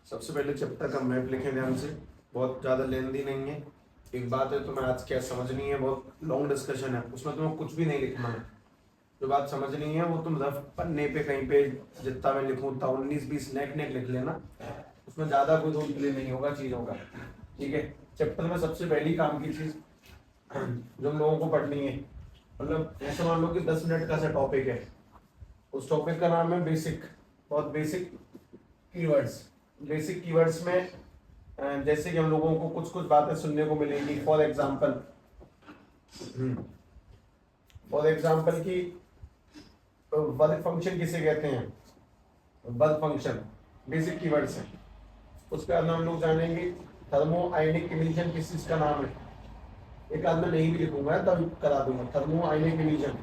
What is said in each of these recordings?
सबसे पहले चैप्टर का मैप लिखें ध्यान से, बहुत ज़्यादा लेंदी नहीं है। एक बात है तुम्हें आज क्या समझनी है, बहुत लॉन्ग डिस्कशन है, उसमें तुम्हें कुछ भी नहीं लिखना है। जो बात समझनी है वो तुम रफ पन्ने पे कहीं पे जितना मैं लिखूँ 19-20 नेक नेक लिख लेना, उसमें ज़्यादा कोई रोल प्ले नहीं होगा चीज़ों का। ठीक है, चैप्टर में सबसे पहली काम की चीज़ जो हम लोगों को पढ़नी है, मतलब ऐसे मान लो कि 10 मिनट का सा टॉपिक है, उस टॉपिक का नाम है बेसिक, बहुत बेसिक कीवर्ड्स। बेसिक कीवर्ड्स में जैसे कि हम लोगों को कुछ कुछ बातें सुनने को मिलेंगी। फॉर एग्जाम्पल की वर्क फंक्शन किसे कहते हैं, वर्क फंक्शन बेसिक कीवर्ड्स है। उसके बाद हम लोग जानेंगे थर्मो आयनिक इमिशन किस चीज का नाम है, एक आध मैं नहीं भी लिखूंगा तब करा दूंगा, थर्मो आयनिक इमिशन।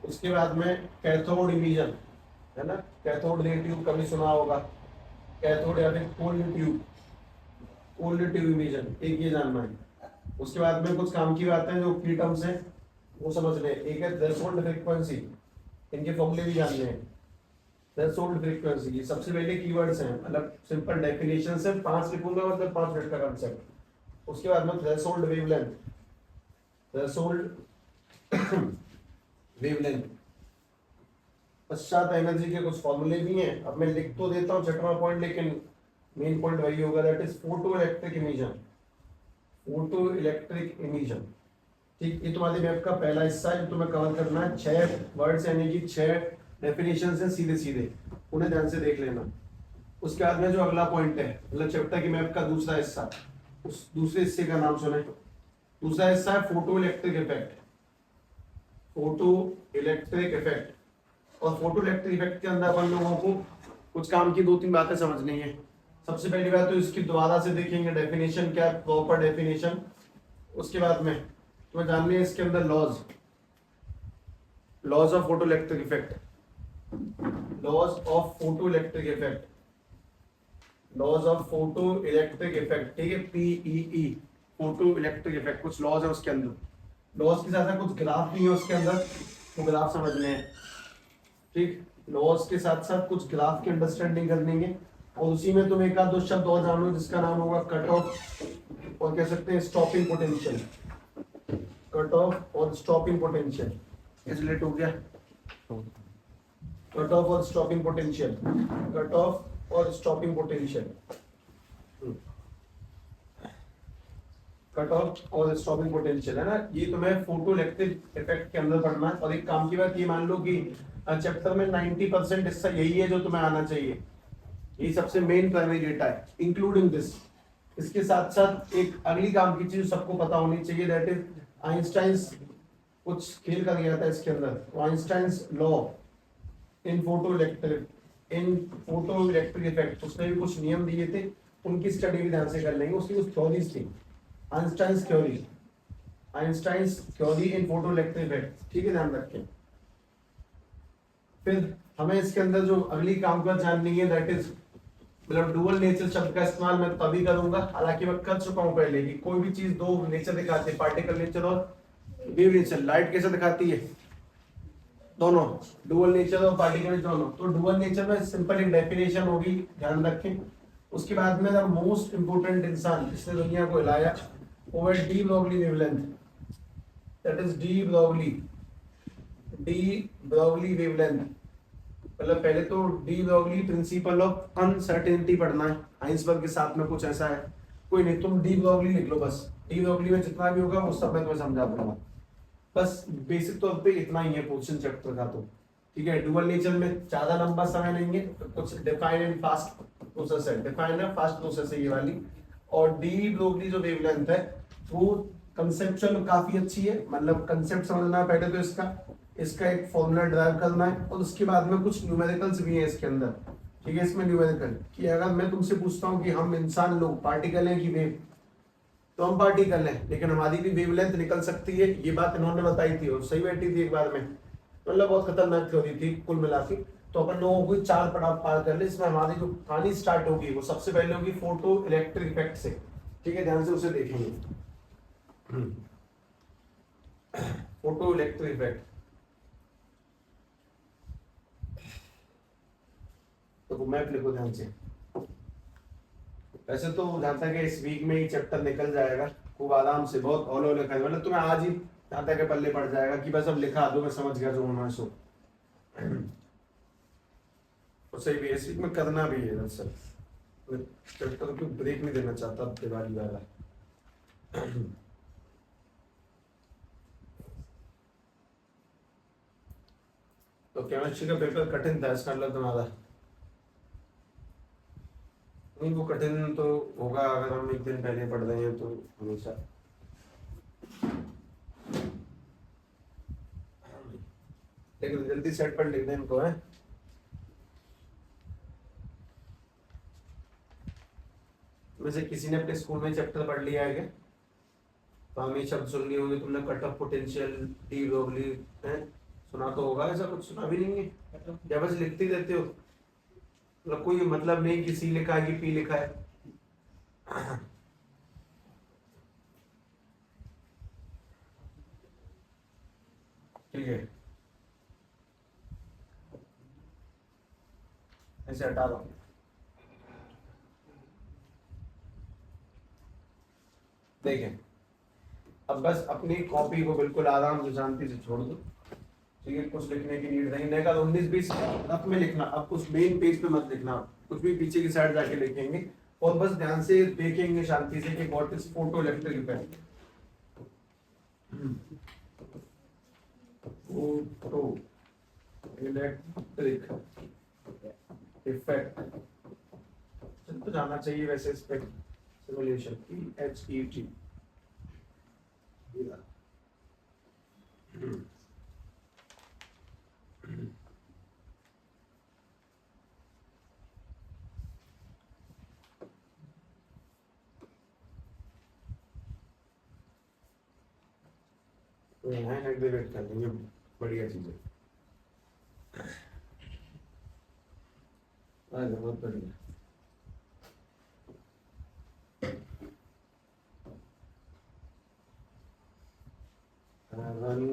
उसके बाद में कैथोड इमिशन है ना, कैथोड रे ट्यूब कभी सुना होगा, कैथोड या फिर कोल्ड ट्यूब इमिशन, एक ये जानना है। उसके बाद में कुछ काम की बातें जो की टर्म्स है वो समझ लें। एक है थ्रेशोल्ड फ्रीक्वेंसी, इनके फॉर्मूले भी जानने हैं। थ्रेशोल्ड फ्रीक्वेंसी ये सबसे पहले कीवर्ड्स हैं, मतलब सिंपल डेफिनेशन से 5 लिखूंगा, मतलब 5 मिनट का कांसेप्ट। उसके बाद में थ्रेशोल्ड वेवलेंथ, थ्रेशोल्ड वेवलेंथ। पश्चात एनर्जी के कुछ फॉर्मूले भी हैं, अब मैं लिख तो देता हूँ छठवां पॉइंट, लेकिन मेन पॉइंट वही होगा, that is photo electric emission. Photo electric emission, ठीक, ये तुम्हारे मैप का पहला हिस्सा है जो तुम्हें कवर करना है। 6 वर्ड्स यानी कि 6 डेफिनेशन है सीधे सीधे, उन्हें ध्यान से देख लेना। उसके बाद में जो अगला पॉइंट है, मतलब चैप्टर की मैप का दूसरा हिस्सा, उस दूसरे हिस्से का नाम सुने। दूसरा हिस्सा है photo electric effect, photo electric effect. और फोटो इलेक्ट्रिक इफेक्ट के अंदर अपन लोगों को कुछ काम की 2-3 बातें समझनी है। सबसे पहली बात तो इसकी दोबारा से देखेंगे डेफिनेशन क्या, प्रॉपर डेफिनेशन। उसके बाद में तुम्हें जाननी है इसके अंदर laws of photoelectric effect, laws of photoelectric effect, laws of photoelectric effect, ठीक है, पीईई, फोटो इलेक्ट्रिक इफेक्ट। कुछ लॉज है उसके अंदर, लॉज के साथ साथ कुछ ग्राफ भी है उसके अंदर, वो ग्राफ समझने हैं। ठीक, लॉज के साथ साथ कुछ ग्राफ की अंडरस्टैंडिंग करनी है। और उसी में तुम एक आध दो शब्द और जान लो जिसका नाम होगा कट ऑफ, और कह सकते हैं स्टॉपिंग पोटेंशियल। कट ऑफ और स्टॉपिंग पोटेंशियल रिलेट हो गया, कट ऑफ और स्टॉपिंग पोटेंशियल, कट ऑफ और स्टॉपिंग पोटेंशियल, कट ऑफ और स्टॉपिंग पोटेंशियल है ना, ये तुम्हें फोटो इलेक्ट्रिक इफेक्ट के अंदर पढ़ना है। और एक काम की बात ये मान लो कि चैप्टर में 90% हिस्सा यही है जो तुम्हें आना चाहिए, ये सबसे मेन प्राइमरी डेटा है इंक्लूडिंग दिस। इसके साथ साथ एक अगली काम की चीज सबको पता होनी चाहिए, दैट इज आइंस्टाइंस कुछ खेल कर गया था इसके अंदर, Einstein's law in photo electric effect, उसने भी कुछ नियम दिए थे, उनकी स्टडी भी ध्यान से कर लेंगे। उसकी कुछ थ्योरीज थी, आइंस्टाइंस थ्योरी इन फोटो इलेक्ट्रिक इफेक्ट, ठीक है, ध्यान रखें। फिर हमें इसके अंदर जो अगली काम कर जाननी है, दैट इज मतलब डुअल नेचर शब्द का इस्तेमाल मैं तभी करूंगा, हालांकि मैं कर चुका हूं पहले, कि कोई भी चीज दो नेचर दिखाती है, पार्टिकल नेचर और वेव नेचर। लाइट कैसे दिखाती है, दोनों, डुअल नेचर और पार्टिकल दोनों। तो डुअल नेचर में सिंपल एक डेफिनेशन होगी, ध्यान रखें। उसके बाद में द मोस्ट इंपोर्टेंट इंसान जिसने दुनिया को हिलाया वो है de Broglie wavelength, that is de Broglie wavelength. मतलब पहले तो de Broglie principle of uncertainty पढ़ना है, हाइंसबर्ग के साथ में कुछ ऐसा है, कोई नहीं, तुम डी ब्रॉगली लिख लो बस, डी ब्रॉगली में जितना भी होगा वो सब मैं तुम्हें समझा दूंगा। बस बेसिक तौर पे इतना ही है पोर्शन चैप्टर का, तो ठीक है। डुअल नेचर में ज्यादा लंबा समय नहीं है, तो कुछ डिफाइन एंड फास्ट प्रोसेस है, डिफाइन है फास्ट प्रोसेस है ये वाली। और डी ब्रॉगली जो वेवलेंथ है वो कंसेप्चुअल काफी अच्छी है, मतलब कंसेप्ट समझना है पहले तो इसका एक फॉर्मूला ड्राइव करना है, और उसके बाद में कुछ न्यूमेरिकल्स भी हैं इसके अंदर, ठीक है। इसमें न्यूमेरिकल कि अगर मैं तुमसे पूछता हूँ कि हम इंसान लोग पार्टिकल हैं कि वेव, तो हम पार्टिकल हैं, लेकिन हमारी भी वेवलेंथ निकल सकती है, ये बात इन्होंने बताई थी और सही बैठी थी एक बार में, मतलब बहुत खतरनाक थ्योरी थी कुल मिला के। तो अपन लोगों को 4 पड़ाव पार कर ले, इसमें हमारी जो कहानी स्टार्ट होगी वो सबसे पहले होगी फोटो इलेक्ट्रिक इफेक्ट से, ठीक है, ध्यान से उसे देखेंगे। फोटो इलेक्ट्रिक इफेक्ट, तो मैप लिखो ध्यान से, वैसे तो जहाँ तक है इस वीक में ही चैप्टर निकल जाएगा खूब आराम से, बहुत हौले हौले खाए, मतलब तुम्हें आज ही जहाँ तक है पल्ले पड़ जाएगा कि बस अब लिखा दो, मैं समझ गया जो होना है सो। और सही भी है, इस वीक में करना भी है दरअसल, चैप्टर को ब्रेक नहीं देना चाहता अब दिवाली वाला। तो केमिस्ट्री का पेपर कठिन था इसका मतलब तुम्हारा? नहीं वो कठिन तो होगा अगर हम एक दिन पहले पढ़ रहे हैं तो हमेशा। लेकिन जल्दी सेट पर लिख दें इनको है। वैसे किसी ने अपने स्कूल में चैप्टर पढ़ लिया है क्या? तो हम ये शब्द सुन लिए होंगे तुमने, cut off potential, de Broglie है, सुना तो होगा, ऐसा कुछ सुना भी नहीं है या बस लिखते ही रहते हो? मतलब कोई मतलब नहीं कि सी लिखा है कि पी लिखा है। ठीक है, ऐसे हटा दो। देखें, अब बस अपनी कॉपी को बिल्कुल आराम से शांति से छोड़ दो, ठीक है, कुछ लिखने की नीड नहीं रहेगा। 19-20 रफ में लिखना, अब कुछ मेन पेज पे मत लिखना, कुछ भी पीछे की साइड जाके लिखेंगे और बस ध्यान से देखेंगे शांति से कि what is photo electric effect. Photo electric effect तो जाना चाहिए वैसे इस पे, सिमुलेशन PHET। तो यहाँ एक्टिवेट कर देंगे, बढ़िया चीज है, बहुत बढ़िया। रन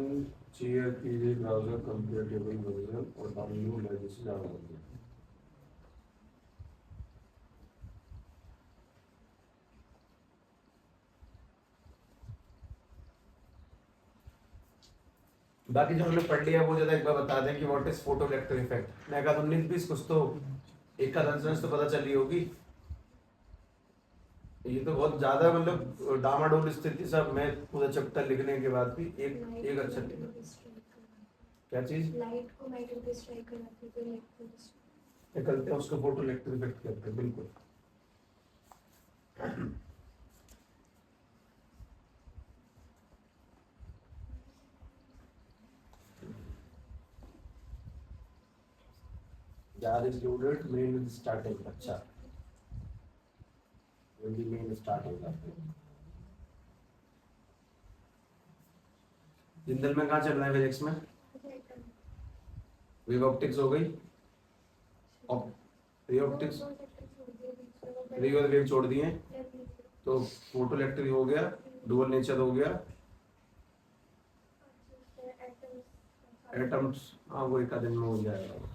चेयर कीजिए ब्राउजर कंपेटेबल वर्जन और डाउनलोड लाइब्रेरी डाउनलोड। बाकी जो हमने पढ़ लिया वो ज्यादा एक बार बता दें कि what is photo electric effect. मैं कहा 19-20 कुछ तो एक का रेफरेंस तो पता चली होगी। ये तो बहुत ज्यादा मतलब डामाडोल स्थिति सब, मैं पूरा चैप्टर लिखने के बाद भी एक एक अच्छा क्या चीज लाइट को माइक्रो स्ट्राइक करते हैं, उसको फोटो इलेक्ट्रिक इफेक्ट करते हैं, बिल्कुल। jar is loaded, main is starting। अच्छा, जल्दी मेन स्टार्ट होगा। जिंदल में कहाँ चल रहा है फिजिक्स में? वेव ऑप्टिक्स हो गई, रे ऑप्टिक्स, रे और वेव छोड़ दिए, तो फोटो इलेक्ट्रिक हो गया, डुअल नेचर हो गया, एटम्स, हाँ वो एक दिन में हो जाएगा।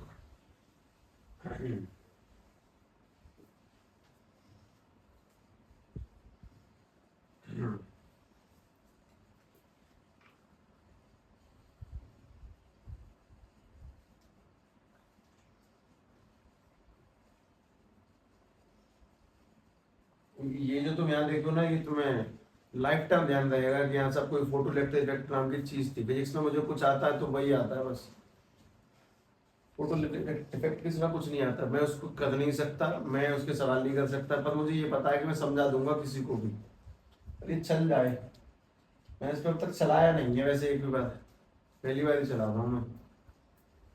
ये जो तुम यहाँ देखो ना, ये तुम्हें लाइफ टाइम ध्यान रहेगा कि यहाँ सब कोई फोटो इलेक्ट्रिक इफेक्ट नाम की चीज थी। फिजिक्स में मुझे कुछ आता है तो वही आता है बस, फोटो इफेक्ट के सिवा कुछ नहीं आता। मैं उसको कर नहीं सकता, मैं उसके सवाल नहीं कर सकता, पर मुझे ये पता है कि मैं समझा दूंगा किसी को भी, अरे चल जाए। मैं इस पर अब तक चलाया नहीं है वैसे एक भी बार, पहली बार ही चला रहा हूँ मैं।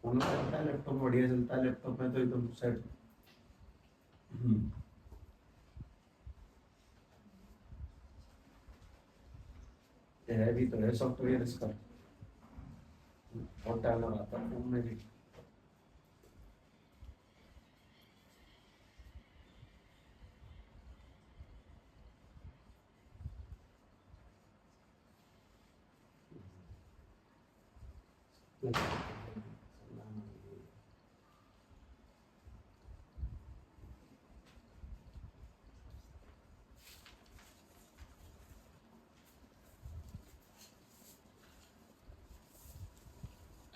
फोन में चलता है, लैपटॉप में बढ़िया चलता है, लैपटॉप में तो एकदम सेट। ये है भी तो है सॉफ्टवेयर इसका, बहुत टाइम लगाता है फोन में भी।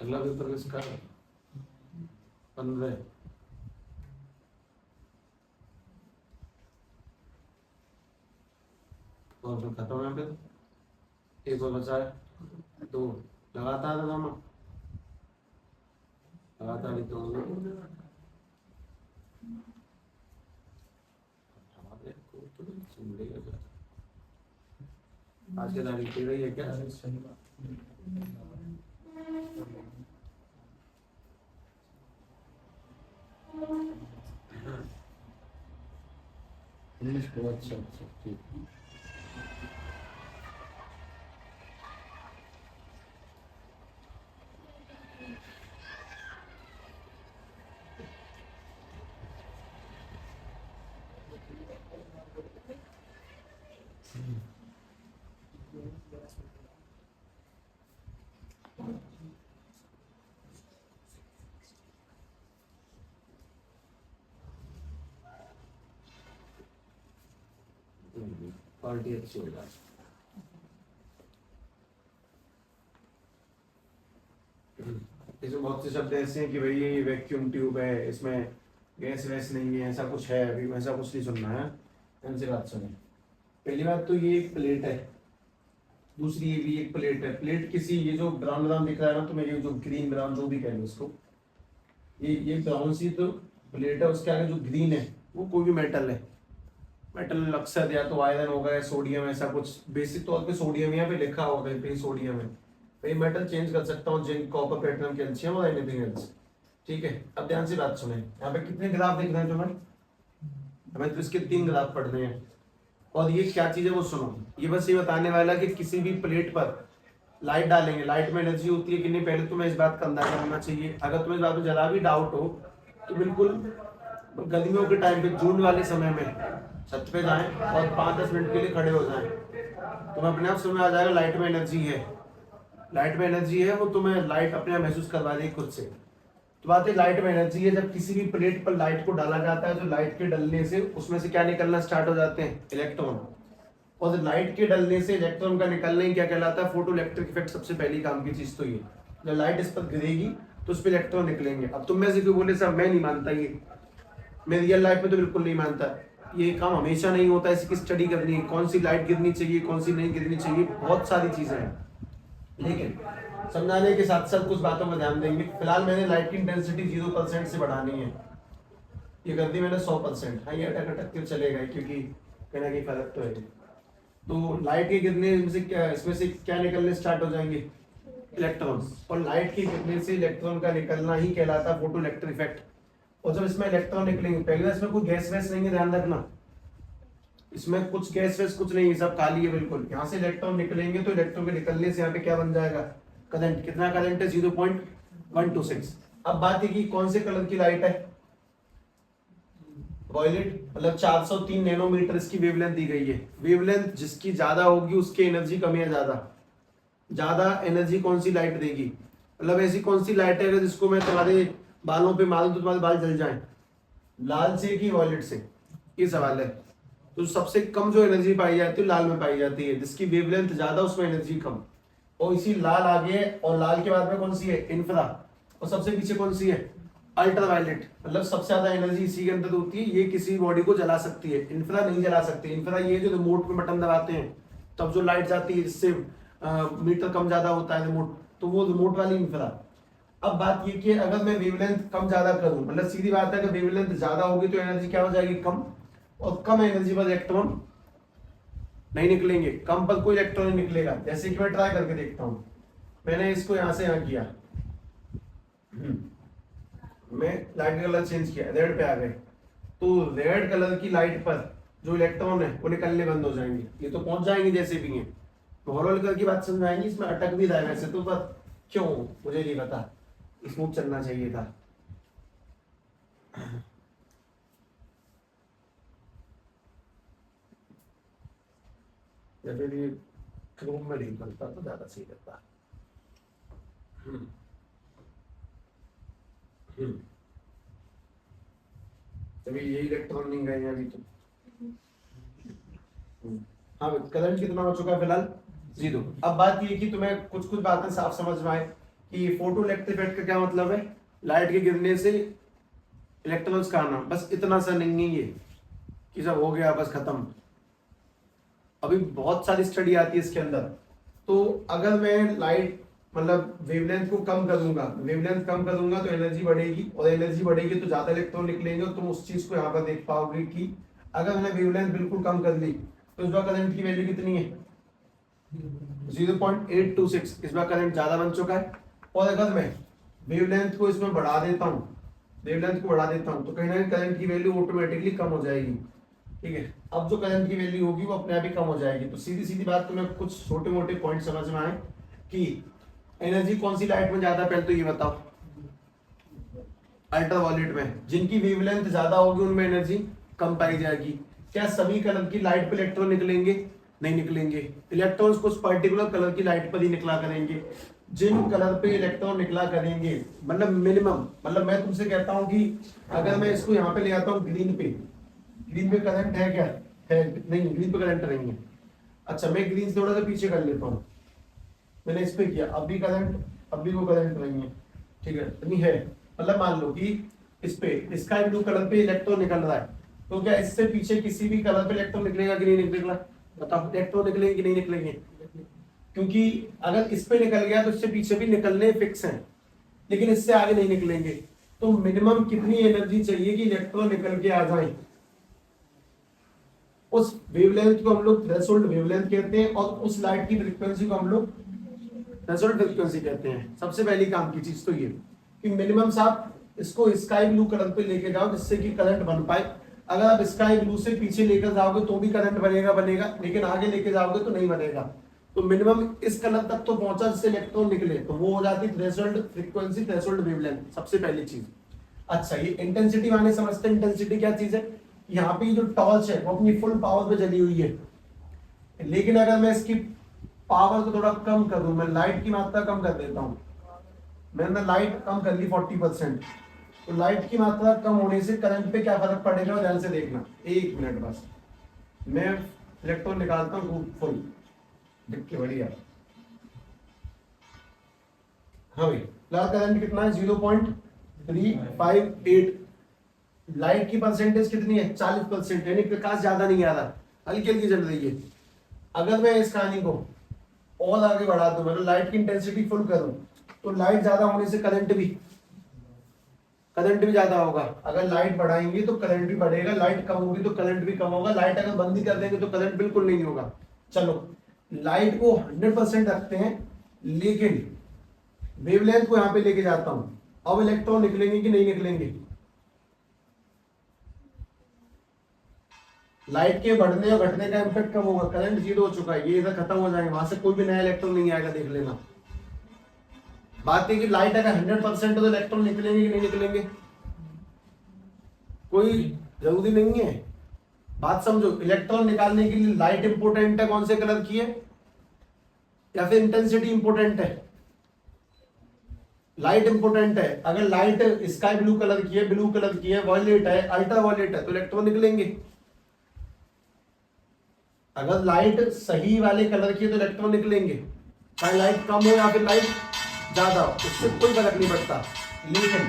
अगला पेपर किसका है? 15। और फिर खत्म है। फिर एक और बचा है, 2 लगातार है दोनों, लगातार ही तो आज के तारीख दे रही है क्या? इंग्लिश को अच्छा अच्छा ठीक। क्वालिटी अच्छी हो जाए। इसमें बहुत से शब्द ऐसे हैं कि भाई ये वैक्यूम ट्यूब है, इसमें गैस वैस नहीं है, ऐसा कुछ है, अभी ऐसा कुछ नहीं सुनना है। इनसे बात सुने। पहली बात तो ये एक प्लेट है, दूसरी ये भी एक प्लेट है। प्लेट किसी, ये जो ब्राउन ब्राउन दिख रहा है ना, तो मैं ये जो ग्रीन ब्राउन जो भी कह लो उसको, ये ब्राउन सी तो प्लेट है, उसके आगे जो ग्रीन है वो कोई भी मेटल है। मेटल अक्सर या तो आयरन होगा या सोडियम, ऐसा कुछ बेसिक तौर पे सोडियम यहाँ पे लिखा होगा कहीं पे सोडियम है। तो मेटल चेंज कर सकता हूँ, जिंक, कॉपर, प्लेटिनम, कैल्शियम और एनीथिंग एल्स। ठीक है, अब ध्यान से बात सुने। यहाँ पे कितने ग्राफ दिख रहे हैं तुम्हें? हमें तो इसके 3 ग्राफ पढ़ने हैं। और ये क्या चीज है वो सुनो। ये बस ये बताने वाला कि किसी भी प्लेट पर लाइट डालेंगे, लाइट में एनर्जी होती है कि नहीं, पहले तुम्हें इस बात का अंदाजा होना चाहिए। अगर तुम्हें इस बात में जरा भी डाउट हो तो बिल्कुल गर्मियों के टाइम पे जून वाले समय में छत पे जाएं और 5-10 मिनट के लिए खड़े हो जाएं, तुम्हें अपने आप समझ आ जाएगा लाइट में एनर्जी है। लाइट में एनर्जी है, वो तुम्हें लाइट अपने आप महसूस करवा देगी खुद से। तो बात है लाइट में एनर्जी है। जब किसी भी प्लेट पर लाइट को डाला जाता है तो लाइट के डलने से उसमें से क्या निकलना स्टार्ट हो जाते हैं? इलेक्ट्रॉन। और लाइट के डलने से इलेक्ट्रॉन का निकलना ही क्या कहलाता है? Photo electric effect. सबसे पहली काम की चीज तो ये, जब लाइट इस पर गिरेगी तो उस पर इलेक्ट्रॉन निकलेंगे। अब तुम में से कोई बोले सर मैं नहीं मानता, ये मैं रियल लाइफ में तो बिल्कुल नहीं मानता, ये काम हमेशा नहीं होता, इसकी स्टडी करनी है, कौन सी लाइट गिरनी चाहिए कौन सी नहीं गिरनी चाहिए, बहुत सारी चीजें हैं। लेकिन समझाने के साथ साथ कुछ बातों पर ध्यान देंगे। फिलहाल मैंने लाइट की इंटेंसिटी 0% से बढ़ानी है, ये कर दी मैंने 100%। हाँ, ये अटक अटक के चलेगा क्योंकि कहीं ना कहीं फर्क तो है। तो लाइट के गिरने से क्या, इसमें से क्या निकलने स्टार्ट हो जाएंगे? इलेक्ट्रॉन। और लाइट के गिरने से इलेक्ट्रॉन का निकलना ही कहलाता है फोटो इलेक्ट्रिक इफेक्ट। और जब इसमें इलेक्ट्रॉन निकलेंगे, पहले इसमें कोई गैस वैस नहीं है, ध्यान रखना, इसमें कुछ गैस वैस कुछ नहीं है, सब खाली है बिल्कुल। यहाँ से इलेक्ट्रॉन निकलेंगे तो इलेक्ट्रॉन के निकलने से यहाँ पे क्या बन जाएगा? करंट। कितना करंट है? 0.126। अब बात है कि कौन से कलर की लाइट है? वॉयलेट, मतलब 403 नैनोमीटर इसकी वेवलेंथ दी गई है। वेवलेंथ जिसकी ज्यादा होगी उसकी एनर्जी कम या ज्यादा एनर्जी कौन सी लाइट देगी? मतलब ऐसी कौन सी लाइट है अगर जिसको मैं तुम्हारे बालों पे मारूं तो तुम्हारे बाल जल जाएं? लाल से कि वॉयलेट से? ये सवाल है। तो सबसे कम जो एनर्जी पाई जाती है लाल में पाई जाती है, जिसकी वेवलेंथ ज्यादा उसमें एनर्जी कम। और इसी लाल आगे और लाल के बाद में कौन सी है? इंफ्रा। और सबसे पीछे कौन सी है? अल्ट्रावायलेट। मतलब सबसे ज्यादा एनर्जी इसी के अंदर होती है, ये किसी बॉडी को जला सकती है, इंफ्रा नहीं जला सकती। इंफ्रा ये जो रिमोट में बटन दबाते हैं तब जो लाइट जाती है, जिससे मीटर कम ज्यादा होता है रिमोट, तो वो रिमोट वाली इंफ्रा। अब बात ये कि अगर मैं वेवलेंथ कम ज्यादा करूं, मतलब सीधी बात है अगर वेवलेंथ ज्यादा होगी तो एनर्जी क्या हो जाएगी? कम। और कम एनर्जी पर इलेक्ट्रॉन नहीं निकलेंगे, कम पर कोई इलेक्ट्रॉन नहीं निकलेगा। जैसे कि मैं ट्राई करके देखता हूं, मैंने इसको यहां से यहां किया, मैं लाइट का कलर चेंज किया, रेड पे आ गए, तो रेड कलर की लाइट पर जो इलेक्ट्रॉन है वो निकलने बंद हो जाएंगे। ये तो पहुंच जाएंगे जैसे भी हैं, हॉलोल कलर की बात समझाएंगे। इसमें अटक भी रहा है वैसे तो, पर क्यों मुझे नहीं पता, स्मूथ चलना चाहिए था। या फिर ये क्रोम में नहीं बनता तो ज्यादा सही रहता। तभी ये इलेक्ट्रॉन नहीं गए अभी तो। हाँ, करंट कितना हो चुका है फिलहाल? 0। अब बात ये कि तुम्हें कुछ कुछ बातें साफ समझ में आए कि फोटो इलेक्ट्रिक इफेक्ट का क्या मतलब है, लाइट के गिरने से इलेक्ट्रॉन्स का आना, बस इतना सा नहीं है ये कि सब हो गया बस खत्म। अभी बहुत सारी स्टडी आती है इसके अंदर। तो अगर मैं लाइट मतलब वेवलेंथ को कम कर दूंगा, वेवलेंथ कम कर दूंगा तो एनर्जी बढ़ेगी, और एनर्जी बढ़ेगी तो ज्यादा इलेक्ट्रॉन निकलेंगे, और तुम उस चीज को यहाँ पर देख पाओगे कि अगर मैंने वेवलेंथ बिल्कुल कम कर ली तो इस बार करंट की वैल्यू कितनी है, 0.826, इस बार करंट ज्यादा बन चुका है। और अगर मैं वेवलेंथ को इसमें बढ़ा देता हूँ, वेवलेंथ को बढ़ा देता हूँ, तो कहीं ना कहीं करंट की वैल्यू ऑटोमेटिकली कम हो जाएगी। ठीक है, अब जो करंट की वैल्यू होगी वो अपने आप ही कम हो जाएगी। तो सीधी सीधी बात, तुम्हें कुछ छोटे मोटे पॉइंट समझ में आए कि एनर्जी कौन सी लाइट में ज्यादा, पहले तो ये बताओ। अल्ट्रावायलेट में, जिनकी वेवलेंथ ज्यादा होगी उनमें एनर्जी कम पाई जाएगी। क्या सभी कलर की लाइट पे इलेक्ट्रॉन निकलेंगे, नहीं निकलेंगे। इलेक्ट्रॉन्स कुछ पर्टिकुलर कलर की लाइट पर ही निकला करेंगे। जिन कलर पे इलेक्ट्रॉन निकला करेंगे, मतलब मिनिमम, मतलब मैं तुमसे कहता हूं कि अगर मैं इसको यहाँ पे ले आता हूँ ग्रीन पे, ग्रीन पे करंट है क्या, है नहीं, ग्रीन पे करंट नहीं है। अच्छा, मैं ग्रीन से थोड़ा सा पीछे कर लेता हूँ, मैंने इस पे किया, अब भी करंट, अब भी वो करंट नहीं है। ठीक है, नहीं है, मतलब मान लो कि इस पे स्काई ब्लू कलर पे इलेक्ट्रॉन निकल रहा है, तो क्या इससे पीछे किसी भी कलर पे इलेक्ट्रॉन निकलेगा कि नहीं निकलेगा, बताओ, इलेक्ट्रॉन निकलेंगे कि नहीं निकलेंगे। क्योंकि अगर इस पे निकल गया तो इससे पीछे भी निकलने फिक्स हैं, लेकिन इससे आगे नहीं निकलेंगे। तो मिनिमम कितनी एनर्जी चाहिए कि इलेक्ट्रॉन निकल के आ जाए, उस वेवलेंथ को हम लोग थ्रेशोल्ड वेवलेंथ कहते हैं, और उस लाइट की फ्रीक्वेंसी को हम लोग थ्रेशोल्ड फ्रीक्वेंसी कहते हैं। सबसे पहली काम की चीज तो ये कि मिनिमम साहब इसको स्काई ब्लू कलर पे लेके जाओ जिससे कि करंट बन पाए। अगर आप स्काई ब्लू से पीछे लेकर जाओगे तो भी करंट बनेगा, लेकिन आगे लेके जाओगे तो नहीं बनेगा। तो मिनिमम इस कलर तक तो पहुंचा जिससे इलेक्ट्रॉन निकले, तो वो हो जाती थ्रेशोल्ड फ्रीक्वेंसी, थ्रेशोल्ड वेवलेंथ, सबसे पहली चीज। अच्छा, ये इंटेंसिटी माने समझते हैं, इंटेंसिटी क्या चीज है। यहाँ पे जो टॉर्च है वो अपनी फुल पावर पे जली हुई है, लेकिन अगर मैं इसकी पावर को थोड़ा कम कर दूं, मैं लाइट की मात्रा कम कर देता हूं, मैंने लाइट कम कर ली 40%, तो लाइट की मात्रा कम होने से करंट पे क्या फर्क पड़ेगा, ध्यान से देखना, एक मिनट बस। मैं इलेक्ट्रॉन निकालता हूं फुल, देख के बढ़िया। हाँ भाई, लाल करंट कितना है, 0.358। लाइट की परसेंटेज कितनी है, 40%, यानी प्रकाश ज्यादा नहीं आ रहा, हल्की हल्की जल रही है। अगर मैं इस कहानी को और आगे बढ़ा दूं, मतलब लाइट की इंटेंसिटी फुल करूं, तो लाइट ज्यादा होने से करंट भी ज्यादा होगा। अगर लाइट बढ़ाएंगे तो करंट भी बढ़ेगा, लाइट कम होगी तो करंट भी कम होगा। लाइट अगर बंद ही कर देंगे तो करंट बिल्कुल नहीं होगा। चलो, लाइट को 100% रखते हैं, लेकिन वेवलेंथ को यहां पे लेके जाता हूं। अब इलेक्ट्रॉन निकलेंगे कि नहीं निकलेंगे, लाइट के बढ़ने और घटने का इम्पैक्ट कम होगा, करंट जीरो हो चुका है, ये इधर खत्म हो जाएंगे, वहां से कोई भी नया इलेक्ट्रॉन नहीं आएगा, देख लेना। बात है कि लाइट अगर 100% तो इलेक्ट्रॉन निकलेंगे कि नहीं निकलेंगे, कोई जरूरी नहीं है। बात समझो, इलेक्ट्रॉन निकालने के लिए लाइट इंपोर्टेंट है कौन से कलर की है, या फिर इंटेंसिटी इंपोर्टेंट है, लाइट इंपोर्टेंट है। अगर लाइट स्काई ब्लू कलर की है, ब्लू कलर की है, वॉयलेट है, अल्ट्रा वॉयलेट है, तो इलेक्ट्रॉन निकलेंगे। अगर लाइट सही वाले कलर की है तो इलेक्ट्रॉन निकलेंगे, चाहे लाइट कम हो या फिर लाइट ज्यादा हो, उससे कोई फर्क नहीं पड़ता। लेकिन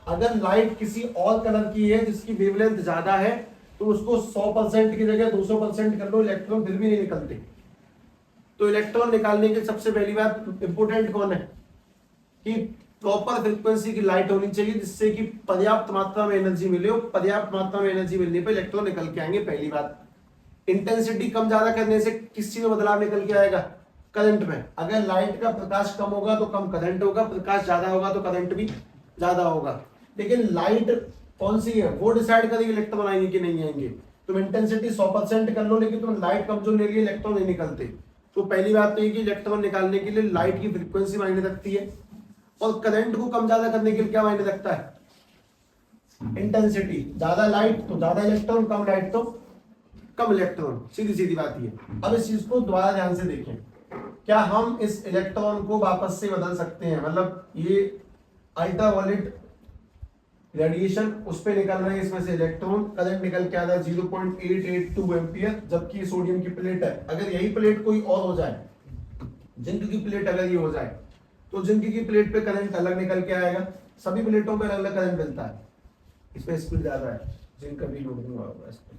अगर लाइट किसी और कलर की है जिसकी वेवलेंथ ज्यादा है, तो उसको 100% की जगह 200% कर लो, इलेक्ट्रॉन फिर भी नहीं निकलते। तो इलेक्ट्रॉन निकालने की सबसे पहली बात, इंपोर्टेंट कौन है कि प्रॉपर फ्रीक्वेंसी की लाइट होनी चाहिए, जिससे कि पर्याप्त मात्रा में एनर्जी मिले, और पर्याप्त मात्रा में एनर्जी मिलने पर इलेक्ट्रॉन निकल के आएंगे, पहली बात। इंटेंसिटी कम ज्यादा करने से किस चीज में बदलाव निकल के आएगा, करंट में। अगर लाइट का प्रकाश कम होगा तो कम करंट होगा, प्रकाश ज्यादा होगा तो करंट भी ज्यादा होगा। लेकिन लाइट कौन सी है वो डिसाइड करेगी इलेक्ट्रॉन आएंगे कि नहीं आएंगे। तुम इंटेंसिटी 100% कर लो, लेकिन तुम लाइट कम जो ले लिए, इलेक्ट्रॉन नहीं निकलते। तो पहली बात तो ये कि इलेक्ट्रॉन निकालने के लिए लाइट की फ्रीक्वेंसी मायने रखती है, और करंट को कम ज्यादा करने के लिए क्या मायने रखता है, इंटेंसिटी। ज्यादा लाइट तो ज्यादा इलेक्ट्रॉन, कम लाइट तो कम इलेक्ट्रॉन, सीधी सीधी बात ये। अब इस चीज को दोबारा ध्यान से देखें, क्या हम इस इलेक्ट्रॉन को वापस से बदल सकते हैं, मतलब ये अल्ट्रावायलेट रेडिएशन उस पे निकल रहे हैं, इसमें से इलेक्ट्रॉन, करंट निकल के आ रहा है 0.882 एम्पियर, जबकि सोडियम की प्लेट है। अगर यही प्लेट कोई और हो जाए, जिंक की प्लेट अगर ये हो जाए, तो जिनकी की प्लेट पे करंट अलग निकल के आएगा, सभी प्लेटों पे अलग अलग करंट मिलता है, इसमें स्पीड ज्यादा है, जिनका भी लोड हुआ होगा इस पे।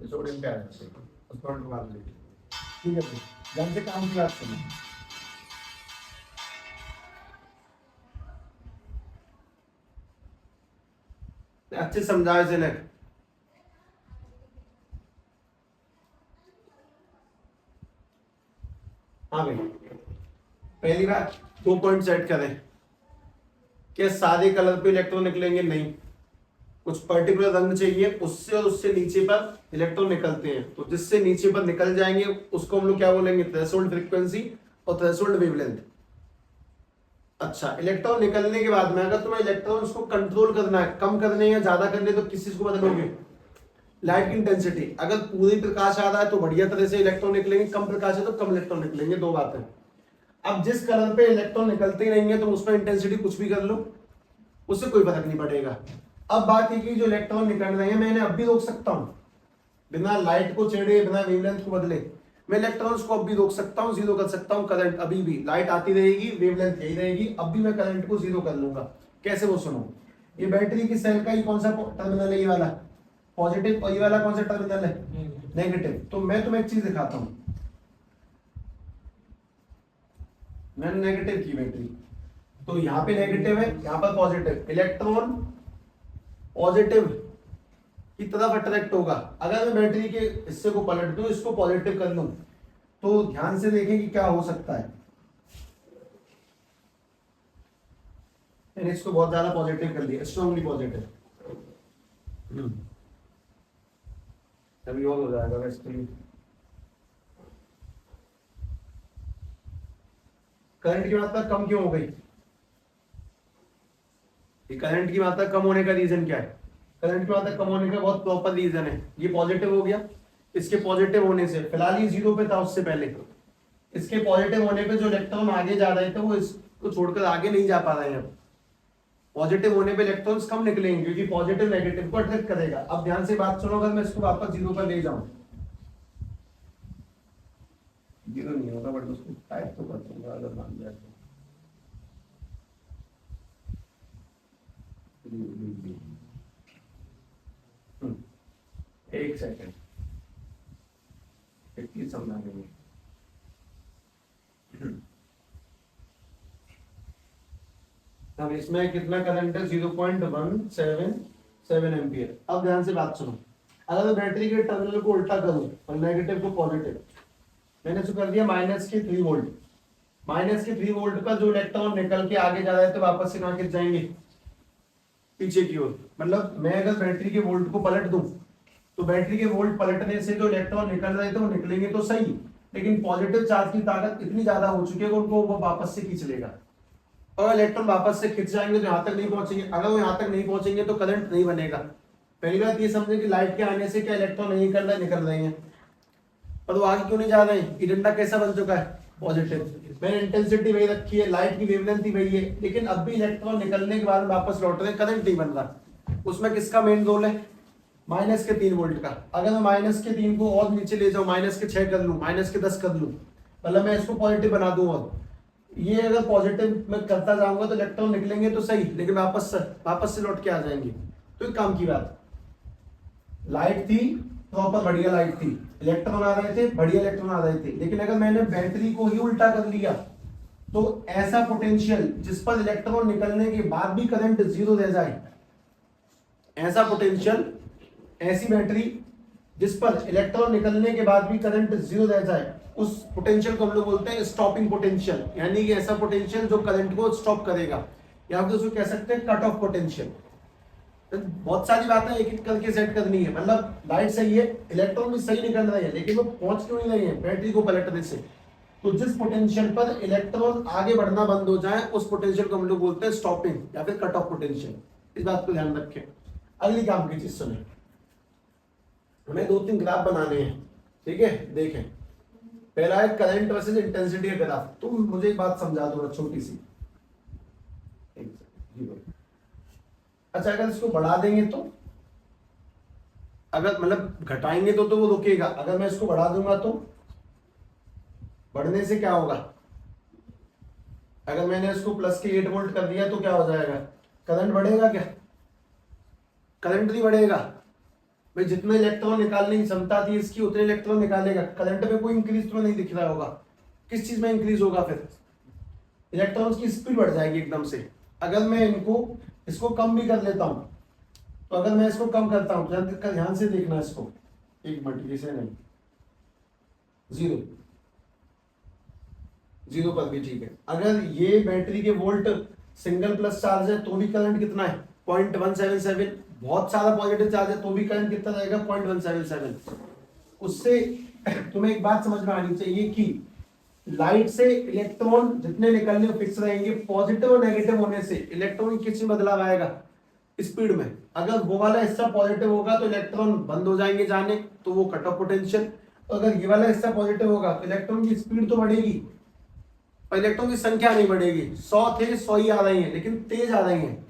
सोडियम पे आ जाते हैं, उस पर मार लीजिए। ठीक है भाई, ध्यान से काम की बात सुनो। अच्छे समझाए जनक। हाँ भाई, पहली बात 2 पॉइंट सेट करें। क्या सादे कलर पे इलेक्ट्रॉन निकलेंगे? नहीं, कुछ पर्टिकुलर रंग चाहिए, उससे और उससे नीचे पर इलेक्ट्रॉन निकलते हैं, तो जिससे नीचे पर निकल जाएंगे उसको हम लोग क्या बोलेंगे? थ्रेशोल्ड फ्रीक्वेंसी और थ्रेशोल्ड वेवलेंथ। अच्छा, इलेक्ट्रॉन निकलने के बाद में अगर तुम्हें इलेक्ट्रॉन्स को कंट्रोल करना है, कम करने या ज्यादा करने, तो किस चीज को बदलोगे? लाइट की इंटेंसिटी। अगर पूरी प्रकाश आ रहा है तो बढ़िया तरह से इलेक्ट्रॉन निकलेंगे, कम प्रकाश है तो कम इलेक्ट्रॉन निकलेंगे, दो बातें। अब जिस कलर पे इलेक्ट्रॉन निकलते ही रहेंगे तो उसमें इंटेंसिटी कुछ भी कर लो, उससे कोई फर्क नहीं पड़ेगा। अब बात है कि जो इलेक्ट्रॉन निकल रहे हैं मैं इन्हें अब भी रोक सकता हूं, बिना लाइट को छेड़े, बिना वेवलेंथ को बदले। मैं इलेक्ट्रॉन्स को अब भी रोक सकता हूं, जीरो कर सकता हूं करंट, अभी भी लाइट आती रहेगी, वेवलेंथ यही रहेगी, अब भी मैं करंट को जीरो कर लूंगा। कैसे? वो सुनो। ये बैटरी की सेल का ही कौन सा टर्मिनल है? ये वाला पॉजिटिव, और ये वाला कौन सा टर्मिनल है? नेगेटिव। तो मैं तुम्हें एक चीज दिखाता हूं, मैंने नेगेटिव की बैटरी, तो यहाँ पे नेगेटिव है, यहाँ पर पॉजिटिव। इलेक्ट्रॉन पॉजिटिव की तरफ अट्रैक्ट होगा। अगर मैं बैटरी के हिस्से को पलट दूं, इसको पॉजिटिव कर लूं, तो ध्यान से देखें कि क्या हो सकता है। मैंने इसको बहुत ज्यादा पॉजिटिव कर दिया, स्ट्रांगली पॉजिटिव। अभी और हो जाएगा वैसे। करंट की मात्रा कम क्यों हो गई? ये करंट की मात्रा कम होने का रीजन क्या है? करंट की मात्रा कम होने का बहुत प्रॉपर रीजन है। ये पॉजिटिव हो गया, इसके पॉजिटिव होने से, फिलहाल ये जीरो पे था उससे पहले, इसके पॉजिटिव होने पे जो इलेक्ट्रॉन आगे जा रहे थे वो इसको छोड़कर आगे नहीं जा पा रहे हैं। पॉजिटिव होने पे इलेक्ट्रॉन्स कम निकलेंगे क्योंकि पॉजिटिव नेगेटिव को अट्रैक्ट करेगा। अब ध्यान से बात सुनो, अगर मैं इसको वापस जीरो पर ले जाऊं, जीरो नहीं होगा बट उसको टाइप तो कर दूंगा अगर मान लिया तो। एक सेकंड, एक चीज समझा देंगे। अब इसमें कितना करंट है? 0.177 एम्पियर। अब ध्यान से बात सुनो, अगर बैटरी के टर्मिनल को उल्टा करूं और नेगेटिव को पॉजिटिव, मैंने जो कर दिया -3 वोल्ट, -3 वोल्ट का जो इलेक्ट्रॉन निकल के आगे जा रहा है तो वापस से कहां गिर जाएंगे? पीछे की ओर। मतलब मैं अगर बैटरी के वोल्ट को पलट दूं, तो बैटरी के वोल्ट पलटने से जो इलेक्ट्रॉन निकल रहे थे वो निकलेंगे तो सही, लेकिन पॉजिटिव चार्ज की ताकत इतनी ज्यादा हो चुकी है कि उनको वो वापस से खींच लेगा, और इलेक्ट्रॉन वापस से खिंच जाएंगे तो यहाँ तक नहीं पहुंचेंगे। अगर वो यहाँ तक नहीं पहुंचेंगे तो करंट नहीं बनेगा। पहली बात ये समझे कि लाइट के आने से क्या इलेक्ट्रॉन नहीं निकल रहे, निकल रहे हैं, पर वो आगे क्यों नहीं जा रहे हैं? ये डंडा कैसा बन चुका है? पॉजिटिव। मैंने इंटेंसिटी वही रखी है, लाइट की वेवलेंथ ही वही है, लेकिन अब भी इलेक्ट्रॉन निकलने के बाद वापस लौट रहे हैं, करंट नहीं बन रहा। उसमें किसका मेन रोल है? -3 वोल्ट का। अगर मैं -3 को और नीचे ले जाऊं, -6 कर लूं, -10 कर लूं, मतलब मैं इसको पॉजिटिव बना दूं, और ये अगर पॉजिटिव मैं करता जाऊंगा तो इलेक्ट्रॉन निकलेंगे तो सही, लेकिन वापस से लौट के आ जाएंगे। तो एक काम की बात, लाइट थी प्रॉपर बढ़िया लाइट थी, इलेक्ट्रॉन आ रहे थे बढ़िया इलेक्ट्रॉन आ रहे थे, लेकिन अगर मैंने बैटरी को ही उल्टा कर लिया तो ऐसा पोटेंशियल जिस पर इलेक्ट्रॉन निकलने के बाद भी करंट जीरो रह जाए, ऐसा पोटेंशियल, ऐसी बैटरी जिस पर इलेक्ट्रॉन निकलने के बाद भी करंट जीरो रह जाए, उस पोटेंशियल को हम लोग बोलते हैं स्टॉपिंग पोटेंशियल, यानी कि ऐसा पोटेंशियल जो करंट को स्टॉप करेगा, या फिर उसको कह सकते हैं कट ऑफ पोटेंशियल। तो बहुत सारी बातें एक एक करके सेट करनी है। मतलब लाइट सही है, इलेक्ट्रॉन भी सही निकल रहे हैं, लेकिन वो पहुंच क्यों नहीं रहे हैं? बैटरी को पलटने से। तो जिस पोटेंशियल पर इलेक्ट्रॉन आगे बढ़ना बंद हो जाए उस पोटेंशियल को हम लोग बोलते हैं स्टॉपिंग या फिर कट ऑफ पोटेंशियल। इस बात को ध्यान रखें। अगली काम की चीज सुने, हमें 2-3 ग्राफ बनाने हैं, ठीक है? देखें, पहला है करंट वर्सेस इंटेंसिटी का ग्राफ। तुम मुझे एक बात समझा दो छोटी सी। अच्छा अगर इसको बढ़ा देंगे तो, अगर मतलब घटाएंगे तो वो रुकेगा, अगर मैं इसको बढ़ा दूंगा तो बढ़ने से क्या होगा, अगर मैंने इसको प्लस के 8 वोल्ट कर दिया तो क्या हो जाएगा, करंट बढ़ेगा क्या, करंट नहीं बढ़ेगा भाई, जितने इलेक्ट्रॉन निकालने की क्षमता थी इसकी उतने इलेक्ट्रॉन निकालेगा, करंट में कोई इंक्रीज तो नहीं दिख रहा होगा, किस चीज में इंक्रीज होगा, फिर इलेक्ट्रॉन्स की स्पीड बढ़ जाएगी एकदम से। अगर मैं इसको कम भी कर लेता हूं, तो अगर मैं इसको कम करता हूं, ध्यान से देखना इसको, एक मिनट इसे नहीं, जीरो, जीरो पर भी ठीक है। अगर ये बैटरी के वोल्ट सिंगल प्लस चार्ज है तो भी करंट कितना है 0.177, बहुत सारा पॉजिटिव चार्ज है तो भी करंट कितना रहेगा 0.177। उससे तुम्हें एक बात समझ में आनी चाहिए कि लाइट से इलेक्ट्रॉन जितने निकलने फिक्स रहेंगे, पॉजिटिव और नेगेटिव होने से इलेक्ट्रॉन किस में बदलाव आएगा, स्पीड में। अगर वो वाला हिस्सा पॉजिटिव होगा तो इलेक्ट्रॉन बंद हो जाएंगे जाने, तो वो कट ऑफ पोटेंशियल, अगर ये वाला हिस्सा पॉजिटिव होगा तो इलेक्ट्रॉन की स्पीड तो बढ़ेगी और इलेक्ट्रॉन की संख्या नहीं बढ़ेगी। 100 थे 100 ही आ रही हैं लेकिन तेज आ रही हैं,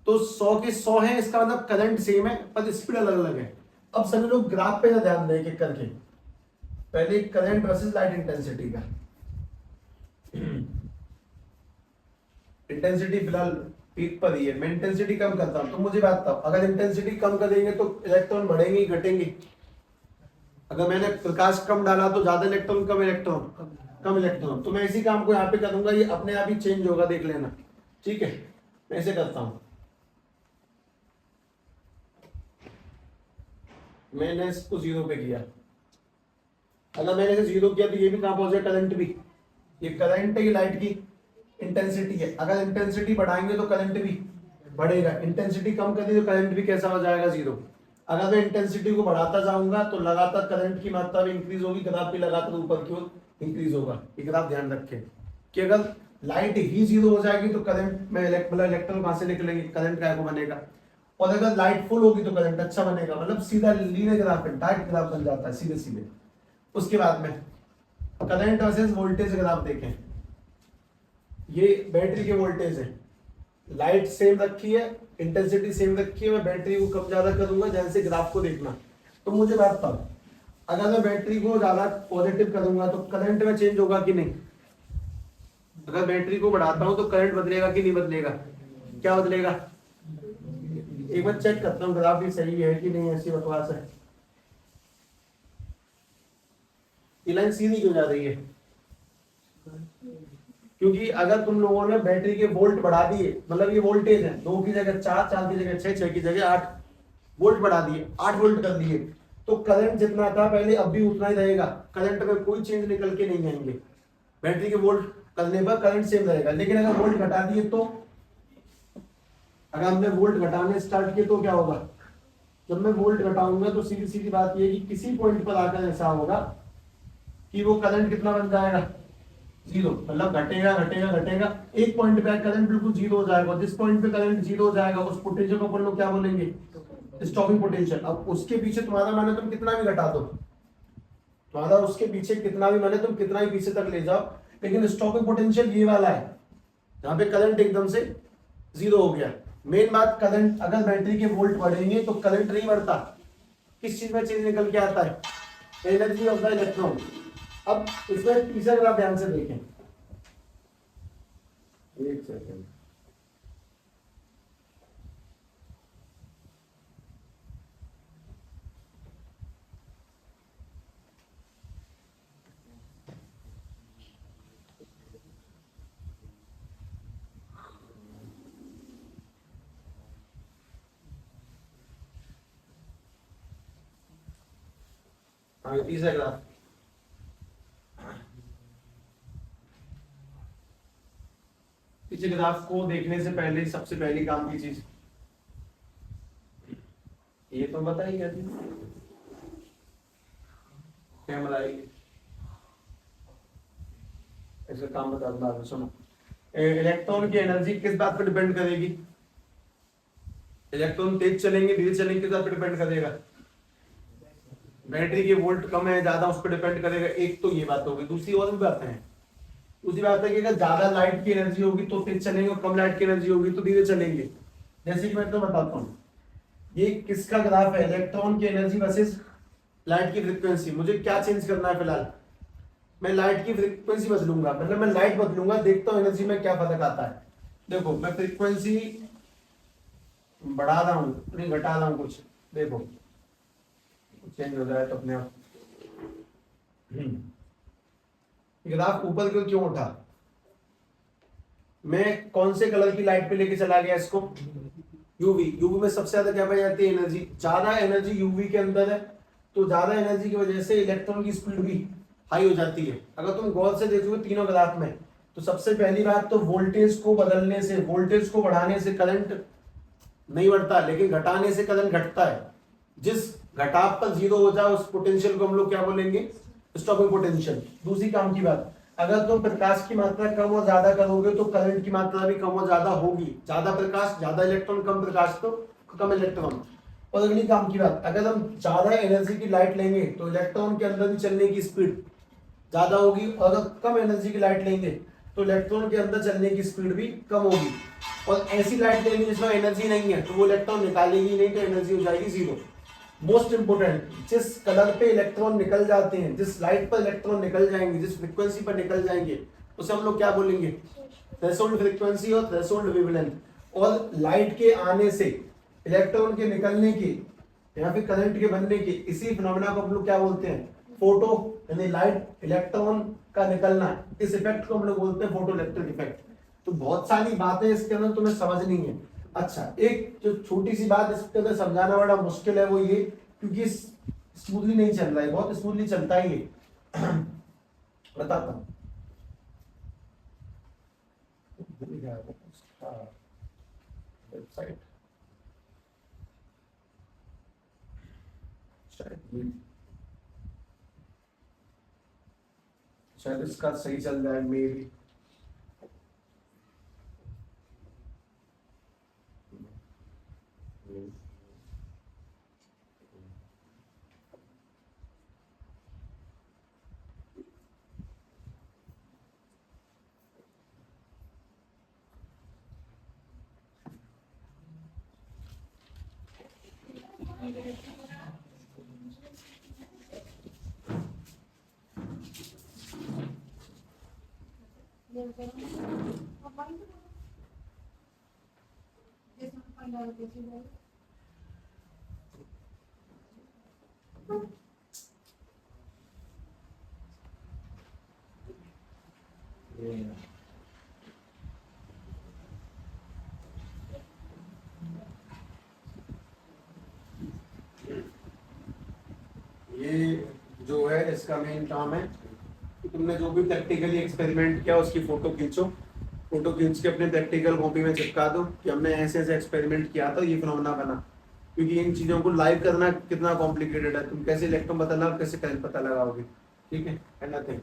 तो 100 के 100 है, इसका मतलब करंट सेम है पर स्पीड अलग अलग है। अब सभी लोग ग्राफ पे ध्यान दें एक करके, पहले करंट वर्सेस लाइट इंटेंसिटी का। इंटेंसिटी फिलहाल पीक पर ही है, मैं इंटेंसिटी कम करता हूं, तो मुझे बात बताओ, अगर इंटेंसिटी कम करेंगे तो इलेक्ट्रॉन बढ़ेंगे घटेंगे, अगर मैंने प्रकाश कम डाला तो ज्यादा इलेक्ट्रॉन कम इलेक्ट्रॉन, कम इलेक्ट्रॉन, तो मैं इसी काम को यहाँ पे करूंगा, ये अपने आप ही चेंज होगा, देख लेना, ठीक है। मैं ऐसे करता हूं, मैंने इसको 0 पे किया, अगर मैंने इसे 0 किया तो ये भी कहां पहुंच गया, करंट भी, ये करंट है, ये लाइट की इंटेंसिटी है, अगर इंटेंसिटी बढ़ाएंगे तो करंट भी बढ़ेगा, इंटेंसिटी कम कर दी तो करंट भी कैसा हो जाएगा 0। अगर मैं इंटेंसिटी को बढ़ाता जाऊंगा तो लगातार करंट की मात्रा भी इंक्रीज होगी, ग्राफ भी लगातार ऊपर की ओर इंक्रीज होगा। ये ग्राफ ध्यान रखें कि अगर लाइट ही 0 हो जाएगी तो करंट में मतलब इलेक्ट्रॉन कहां से निकलेंगे, करंट क्या को बनेगा, और अगर लाइट फुल होगी तो करंट अच्छा बनेगा, मतलब सीधा लीनियर ग्राफ है, डायरेक्ट ग्राफ बन जाता है सीधे सीधे। उसके बाद में करंट वर्सेस वोल्टेज ग्राफ देखें, ये बैटरी के वोल्टेज है, लाइट सेम रखी है, इंटेंसिटी सेम रखी है, मैं बैटरी को कम ज्यादा करूंगा, जैसे ग्राफ को देखना। तो मुझे बात बताओ, अगर मैं बैटरी को ज्यादा पॉजिटिव करूंगा तो करंट में चेंज होगा कि नहीं, अगर बैटरी को बढ़ाता हूं तो करंट बदलेगा कि नहीं बदलेगा, क्या बदलेगा, एक बार चेक करता हूँ ग्राफ भी सही है कि नहीं, ऐसी बकवास है, ये लाइन सीधी क्यों जा रही है, क्योंकि अगर तुम लोगों ने बैटरी के वोल्ट बढ़ा दिए, मतलब ये वोल्टेज है 2 की जगह 4, 4 की जगह 6, 6 की जगह 8 वोल्ट बढ़ा दिए, 8 वोल्ट कर दिए, तो करंट जितना था पहले अब भी उतना ही रहेगा, करंट में कोई चेंज निकल के नहीं आएंगे, बैटरी के वोल्ट करने पर करंट सेम रहेगा। लेकिन अगर वोल्ट घटा दिए तो, अगर हमने वोल्ट घटाने स्टार्ट किए तो क्या होगा, जब मैं वोल्ट घटाऊंगा तो सीधी सीधी बात यह कि किसी पॉइंट पर आकर ऐसा होगा कि वो करंट कितना बन जाएगा 0, मतलब घटेगा घटेगा घटेगा, एक पॉइंट पे करंट बिल्कुल 0 हो जाएगा, जिस पॉइंट पे करंट 0 हो जाएगा उस पोटेंशियल को अपन लोग क्या बोलेंगे, स्टॉपिंग पोटेंशियल। अब उसके पीछे तुम्हारा माने तुम कितना भी घटा दो, तुम्हारा उसके पीछे कितना भी माने तुम कितना ही पीछे तक ले जाओ, लेकिन स्टॉपिंग पोटेंशियल ये वाला है जहां पे करंट एकदम से 0 हो गया। मेन बात करंट, अगर बैटरी के वोल्ट बढ़ेंगे तो करंट नहीं बढ़ता, किस चीज में चेंज निकल के आता है, एनर्जी ऑफ द इलेक्ट्रॉन। अब इसमें तीसरा ग्राफ ध्यान से देखें, एक सेकंड, हाँ तीसरा ग्राफ, पीछे ग्राफ को देखने से पहले सबसे पहली काम की चीज ये तो बताइए, कैमरा इसका काम बता दूं, सुनो, इलेक्ट्रॉन की एनर्जी किस बात पर डिपेंड करेगी, इलेक्ट्रॉन तेज चलेंगे धीरे चलेंगे किस बात पर डिपेंड करेगा, बैटरी के वोल्ट कम है ज्यादा उस पर डिपेंड करेगा। एक तो ये बात होगी, दूसरी और भी बातें हैं, दूसरी बात है कि अगर ज्यादा लाइट की एनर्जी होगी तो तेज चलेंगे और कम लाइट की एनर्जी होगी तो धीरे चलेंगे। जैसे कि मैं तो बताता हूँ, ये किसका ग्राफ है, इलेक्ट्रॉन की एनर्जी वर्सेस लाइट की फ्रीक्वेंसी। मुझे क्या चेंज करना है फिलहाल, मैं लाइट की फ्रीक्वेंसी बदलूंगा, मतलब मैं लाइट बदलूंगा, देखता हूँ एनर्जी में क्या फर्क आता है। देखो मैं फ्रीक्वेंसी बढ़ा रहा हूँ नहीं घटा रहा हूँ कुछ, देखो चेंज हो जाए तो अपने आप। ग्राफ ऊपर क्यों उठा, मैं कौन से कलर की लाइट पे लेके चला गया इसको, यूवी। यूवी में सबसे ज्यादा क्या पाई जाती है, एनर्जी। ज्यादा एनर्जी यूवी के अंदर है, तो ज्यादा एनर्जी की वजह से इलेक्ट्रॉन की स्पीड भी हाई हो जाती है। अगर तुम गौर से देखोगे तीनों ग्राफ में, तो सबसे पहली बात तो वोल्टेज को बदलने से, वोल्टेज को बढ़ाने से करंट नहीं बढ़ता, लेकिन घटाने से करंट घटता है। जिस घटाव पर जीरो हो जाए उस पोटेंशियल को हम लोग क्या बोलेंगे, स्टॉपिंग पोटेंशियल। दूसरी काम की बात, अगर तुम प्रकाश की मात्रा कम और ज्यादा करोगे तो करंट की मात्रा भी कम और ज्यादा होगी। ज्यादा प्रकाश ज्यादा इलेक्ट्रॉन, कम प्रकाश तो कम इलेक्ट्रॉन। और अगली काम की बात, अगर हम ज्यादा एनर्जी की लाइट लेंगे तो इलेक्ट्रॉन के अंदर भी चलने की स्पीड ज्यादा होगी, और अगर कम एनर्जी की लाइट लेंगे तो इलेक्ट्रॉन के अंदर चलने की स्पीड भी कम होगी। और ऐसी लाइट लेंगे जिसमें एनर्जी नहीं है तो वो इलेक्ट्रॉन निकालेगी नहीं, तो एनर्जी हो जाएगी जीरो। मोस्ट इंपोर्टेंट, जिस कलर पे इलेक्ट्रॉन निकल जाते हैं, जिस लाइट पर इलेक्ट्रॉन निकल जाएंगे, जिस फ्रीक्वेंसी पर निकल जाएंगे, उसे हम लोग क्या बोलेंगे, थ्रेशोल्ड फ्रीक्वेंसी और थ्रेशोल्ड वेवलेंथ। और लाइट के आने से, इलेक्ट्रॉन के निकलने की या फिर करंट के बनने की, इसी फिनोमेना को हम लोग क्या बोलते हैं, फोटो, यानी लाइट इलेक्ट्रॉन का निकलना, इस इफेक्ट को हम लोग बोलते हैं फोटो इलेक्ट्रिक इफेक्ट। तो बहुत सारी बातें इसके अंदर तुम्हें समझनी है। अच्छा, एक जो छोटी सी बात इसके अंदर समझाना बड़ा मुश्किल है, वो ये क्योंकि स्मूथली नहीं चल रहा है, बहुत स्मूथली चलता ही है। बताता हूँ। वेबसाइट शायद इसका सही चल रहा है, मे भी। ये जो है इसका मेन काम है कि तुमने जो भी प्रैक्टिकली एक्सपेरिमेंट किया उसकी फोटो खींचो, फोटो खींच के अपने प्रैक्टिकल कॉपी में चिपका दो कि हमने ऐसे ऐसे एक्सपेरिमेंट किया था, ये फिनोमेना बना। क्योंकि इन चीजों को लाइव करना कितना कॉम्प्लिकेटेड है, तुम कैसे इलेक्ट्रॉन पता लगाओ, कैसे करंट पता लगाओगे, ठीक है, नथिंग।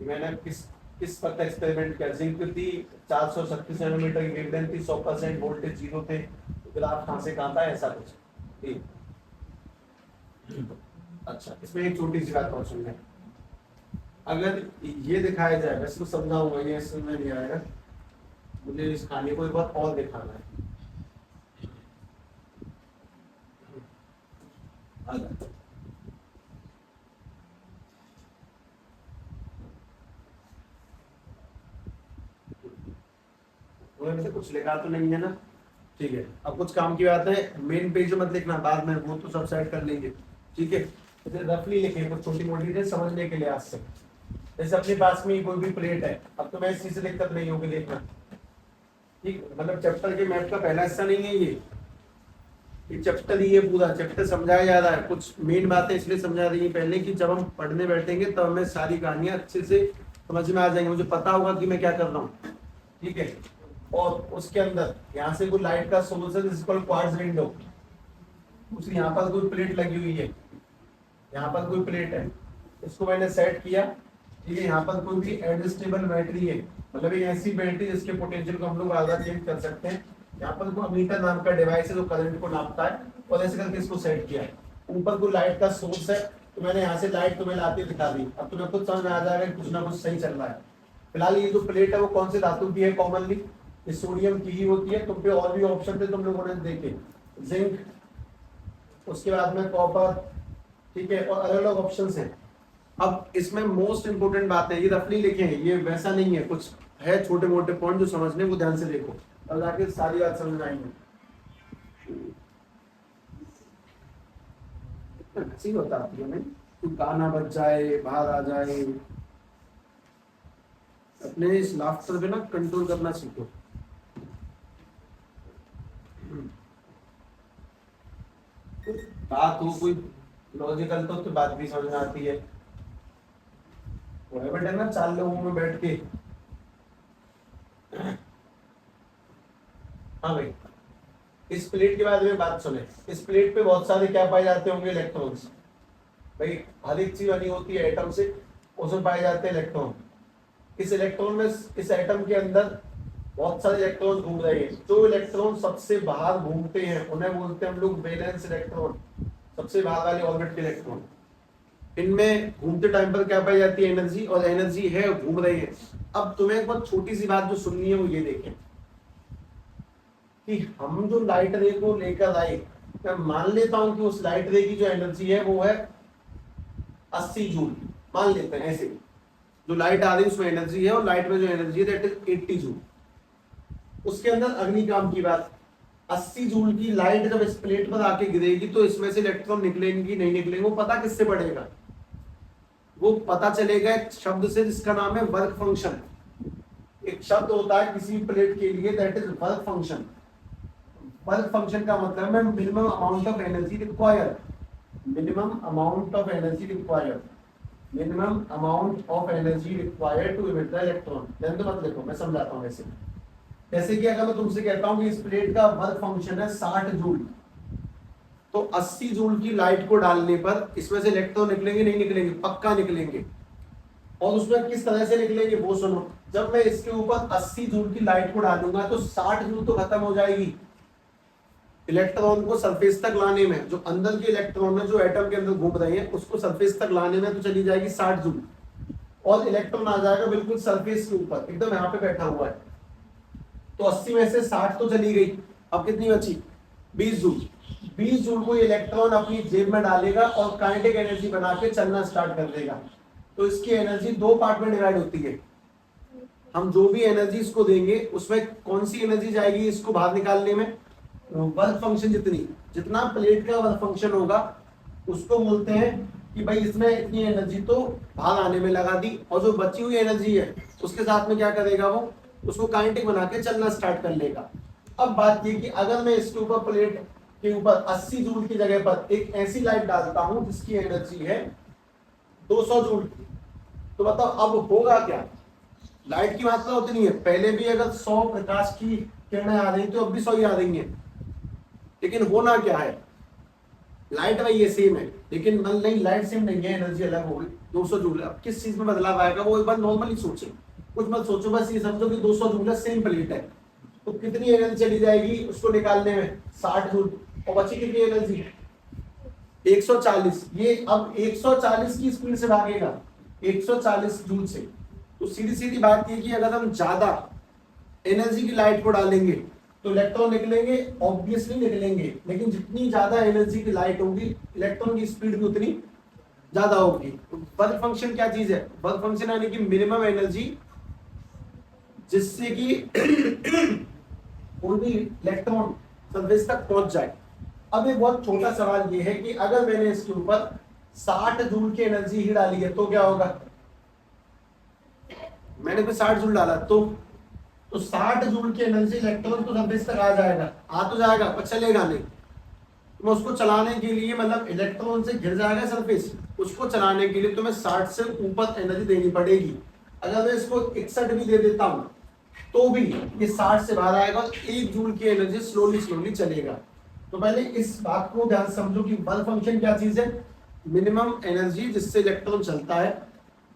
मैंने किस पर एक्सपेरिमेंट किया, जिंक थी 436 नैनोमीटर की वेवलेंथ थी, 100% वोल्टेज जीरो थे, ग्राफ कहां से कहां था, ऐसा कुछ, ठीक। अच्छा, इसमें एक छोटी सी बात और सुन लें, अगर ये दिखाया जाए, वैसे तो समझाऊंगा, ये समझ नहीं आएगा, मुझे इस कहानी को एक बार और दिखाना है। से कुछ लिखा तो नहीं है ना, ठीक है। अब कुछ काम की बात है, मेन पेज मत लिखना, बाद में वो तो सब सेट कर लेंगे, ठीक है। रफली लिखे कुछ छोटी मोटी चीजें समझने के लिए आज से। जैसे अपने पास में कोई भी प्लेट है, अब तो मैं इस चीज से दिक्कत नहीं होगी देखना, ठीक, मतलब चैप्टर के मैथ का पहला हिस्सा नहीं है ये चैप्टर ही है, पूरा चैप्टर समझाया जा रहा है। कुछ मेन बातें इसलिए समझा रही है पहले कि जब हम पढ़ने बैठेंगे तब हमें सारी कहानियां अच्छे से समझ में आ जाएंगी, मुझे पता होगा कि मैं क्या कर रहा हूँ, ठीक है। और उसके अंदर यहाँ से कोई लाइट का सोर्स है जिसको क्वार्ट्ज विंडो, उसकी यहाँ पर कोई प्लेट लगी हुई है, यहाँ पर कोई प्लेट है, इसको मैंने सेट किया, ठीक है। यहाँ पर कोई भी एडजस्टेबल बैटरी है, मतलब एक ऐसी बैटरी जिसके पोटेंशियल को हम लोग आधा चेंज कर सकते हैं। यहाँ पर कोई अमीटर नाम का डिवाइस है जो करंट को नापता है, और ऐसे करके इसको सेट किया है। ऊपर कोई लाइट का सोर्स है, तो मैंने यहाँ से लाइट तुम्हें लाती दिखा दी, अब तुम्हें खुद समझ में आ जाएगा कुछ ना कुछ सही चल रहा है। फिलहाल ये जो प्लेट है वो कौन से धातु की है, कॉमनली ये सोडियम की ही होती है। तुम पे और भी ऑप्शन थे तुम लोगों ने देखे, जिंक, उसके बाद में कॉपर, ठीक है, और अलग अलग ऑप्शन हैं। अब इसमें मोस्ट इंपोर्टेंट बात है, ये रफली लिखे हैं, ये वैसा नहीं है, कुछ है छोटे मोटे पॉइंट जो समझने, वो ध्यान से देखो और जाके सारी बात समझ आएंगे। हंसी होता आती है, गाना बज जाए, बाहर आ जाए, अपने इस लाफ्टर पे ना कंट्रोल करना सीखो। बात हो कोई लॉजिकल तो बात भी समझ में आती है। वो है बेटा ना 4 लोगों में बैठ के, हाँ भाई, इस प्लेट के बारे में बात सुने। इस प्लेट पे बहुत सारे क्या पाए जाते होंगे, इलेक्ट्रॉन्स। भाई हर एक चीज बनी होती है एटम से, उसमें पाए जाते हैं इलेक्ट्रॉन। इस इलेक्ट्रॉन में, इस एटम के अंदर बहुत सारे इलेक्ट्रॉन घूम रहे हैं। जो इलेक्ट्रॉन सबसे बाहर घूमते हैं उन्हें बोलते हैं हम लोग वैलेंस इलेक्ट्रॉन, सबसे बाहर वाले ऑर्बिट के इलेक्ट्रॉन। इनमें घूमते टाइम पर क्या पाई जाती है, एनर्जी, और एनर्जी है, घूम रही है। अब तुम्हें एक बहुत छोटी सी बात जो सुननी है वो ये देखें कि हम जो लाइट रे को लेकर आए, मैं मान लेता हूं कि उस लाइट रे की जो एनर्जी है वो है 80 जूल, मान लेते हैं ऐसे। जो लाइट आ रही है उसमें एनर्जी है, और लाइट में जो एनर्जी है दैट इज 80 जूल। उसके अंदर अग्नि काम की बात, 80 जूल की लाइट जब इस प्लेट पर आके गिरेगी तो इसमें से इलेक्ट्रॉन निकलेंगे नहीं निकलेंगे, वो पता किससे पड़ेगा, वो पता चलेगा एक शब्द से जिसका नाम है वर्क फंक्शन। एक शब्द होता है किसी प्लेट के लिए, that is work function. Work function का मतलब है minimum amount of energy required, minimum amount of energy required, minimum amount of energy required to emit the electron. ध्यान तो मत लिखो, मैं समझाता हूँ। जैसे कि अगर मैं तुमसे कहता हूँ कि इस प्लेट का वर्क फंक्शन है 60 जूल, तो 80 जूल की लाइट को डालने पर इसमें से इलेक्ट्रॉन निकलेंगे नहीं निकलेंगे, पक्का निकलेंगे। और उसमें किस तरह से निकलेंगे वो सुनो। जब मैं इसके ऊपर 80 जूल की लाइट को डालूंगा तो 60 जूल तो खत्म हो जाएगी इलेक्ट्रॉन को सरफेस तक लाने में। जो अंदर के इलेक्ट्रॉन है जो एटम के अंदर घूम रहे हैं उसको सरफेस तक लाने में तो चली जाएगी 60 जूल, और इलेक्ट्रॉन आ जाएगा बिल्कुल सरफेस के ऊपर, एकदम यहाँ पे बैठा हुआ है। तो 80 में से 60 तो चली गई, अब कितनी बची, 20 जूल। 20 जूल को इलेक्ट्रॉन अपनी जेब में डालेगा और काइनेटिक एनर्जी बना के चलना स्टार्ट कर देगा। तो इसकी एनर्जी 2 पार्ट में डिवाइड होती है। हम जो भी एनर्जी इसको देंगे उसमें कौन सी एनर्जी जाएगी इसको बाहर निकालने में, वर्क फंक्शन जितना प्लेट का वर्क फंक्शन होगा उसको बोलते हैं कि भाई इसमें इतनी एनर्जी तो बाहर आने में लगा दी, और जो बची हुई एनर्जी है उसके साथ में क्या करेगा, वो उसको काइनेटिक बना के चलना स्टार्ट कर लेगा। अब बात ये कि अगर मैं इसके ऊपर प्लेट के ऊपर 80 जूल की जगह पर एक ऐसी लाइट डालता हूं जिसकी एनर्जी है 200 जूल की, तो बताओ अब होगा क्या। लाइट की मात्रा उतनी है, पहले भी अगर 100 प्रकाश की किरणें आ रही तो अब भी 100 ही आ रही है, लेकिन होना क्या है, लाइट वही है, सेम है, लेकिन नहीं, लाइट सेम नहीं है, एनर्जी अलग होगी 200 जूल। अब किस चीज में बदलाव आएगा वो एक बार नॉर्मली सोचे, कुछ मत सोचो, बस ये समझो कि 200 जूल है, सेम प्लेट है, तो कितनी एनर्जी चली जाएगी उसको निकालने में, 60 जूल, और बची कितनी एनर्जी 140। ये अब 140 की स्पीड से भागेगा, 140 जूल से। तो सीधी सीधी बात ये कि अगर हम ज्यादा एनर्जी की लाइट को डालेंगे तो इलेक्ट्रॉन निकलेंगे, ऑब्वियसली निकलेंगे, लेकिन जितनी ज्यादा एनर्जी की लाइट होगी इलेक्ट्रॉन की स्पीड भी उतनी ज्यादा होगी। वर्क फंक्शन क्या चीज है, वर्क फंक्शन यानी कि मिनिमम एनर्जी जिससे कि कोई भी इलेक्ट्रॉन सरफेस तक पहुंच जाए। अब एक बहुत छोटा सवाल ये है कि अगर मैंने इसके ऊपर 60 जूल की एनर्जी ही डाली है तो क्या होगा, मैंने भी 60 जूल डाला तो 60 जूल की एनर्जी इलेक्ट्रॉन तो सरफेस तक आ जाएगा, आ तो जाएगा पर चलेगा नहीं। तो उसको चलाने के लिए मतलब इलेक्ट्रॉन से घिर जाएगा सरफेस, उसको चलाने के लिए तुम्हें 60 से ऊपर एनर्जी देनी पड़ेगी। अगर मैं इसको 61 भी दे देता हूं तो भी ये 60 से बाहर आएगा, 1 जूल की एनर्जी स्लोली स्लोली चलेगा। तो पहले इस बात को ध्यान समझो कि वर्क फंक्शन क्या चीज है, मिनिमम एनर्जी जिससे इलेक्ट्रॉन चलता है।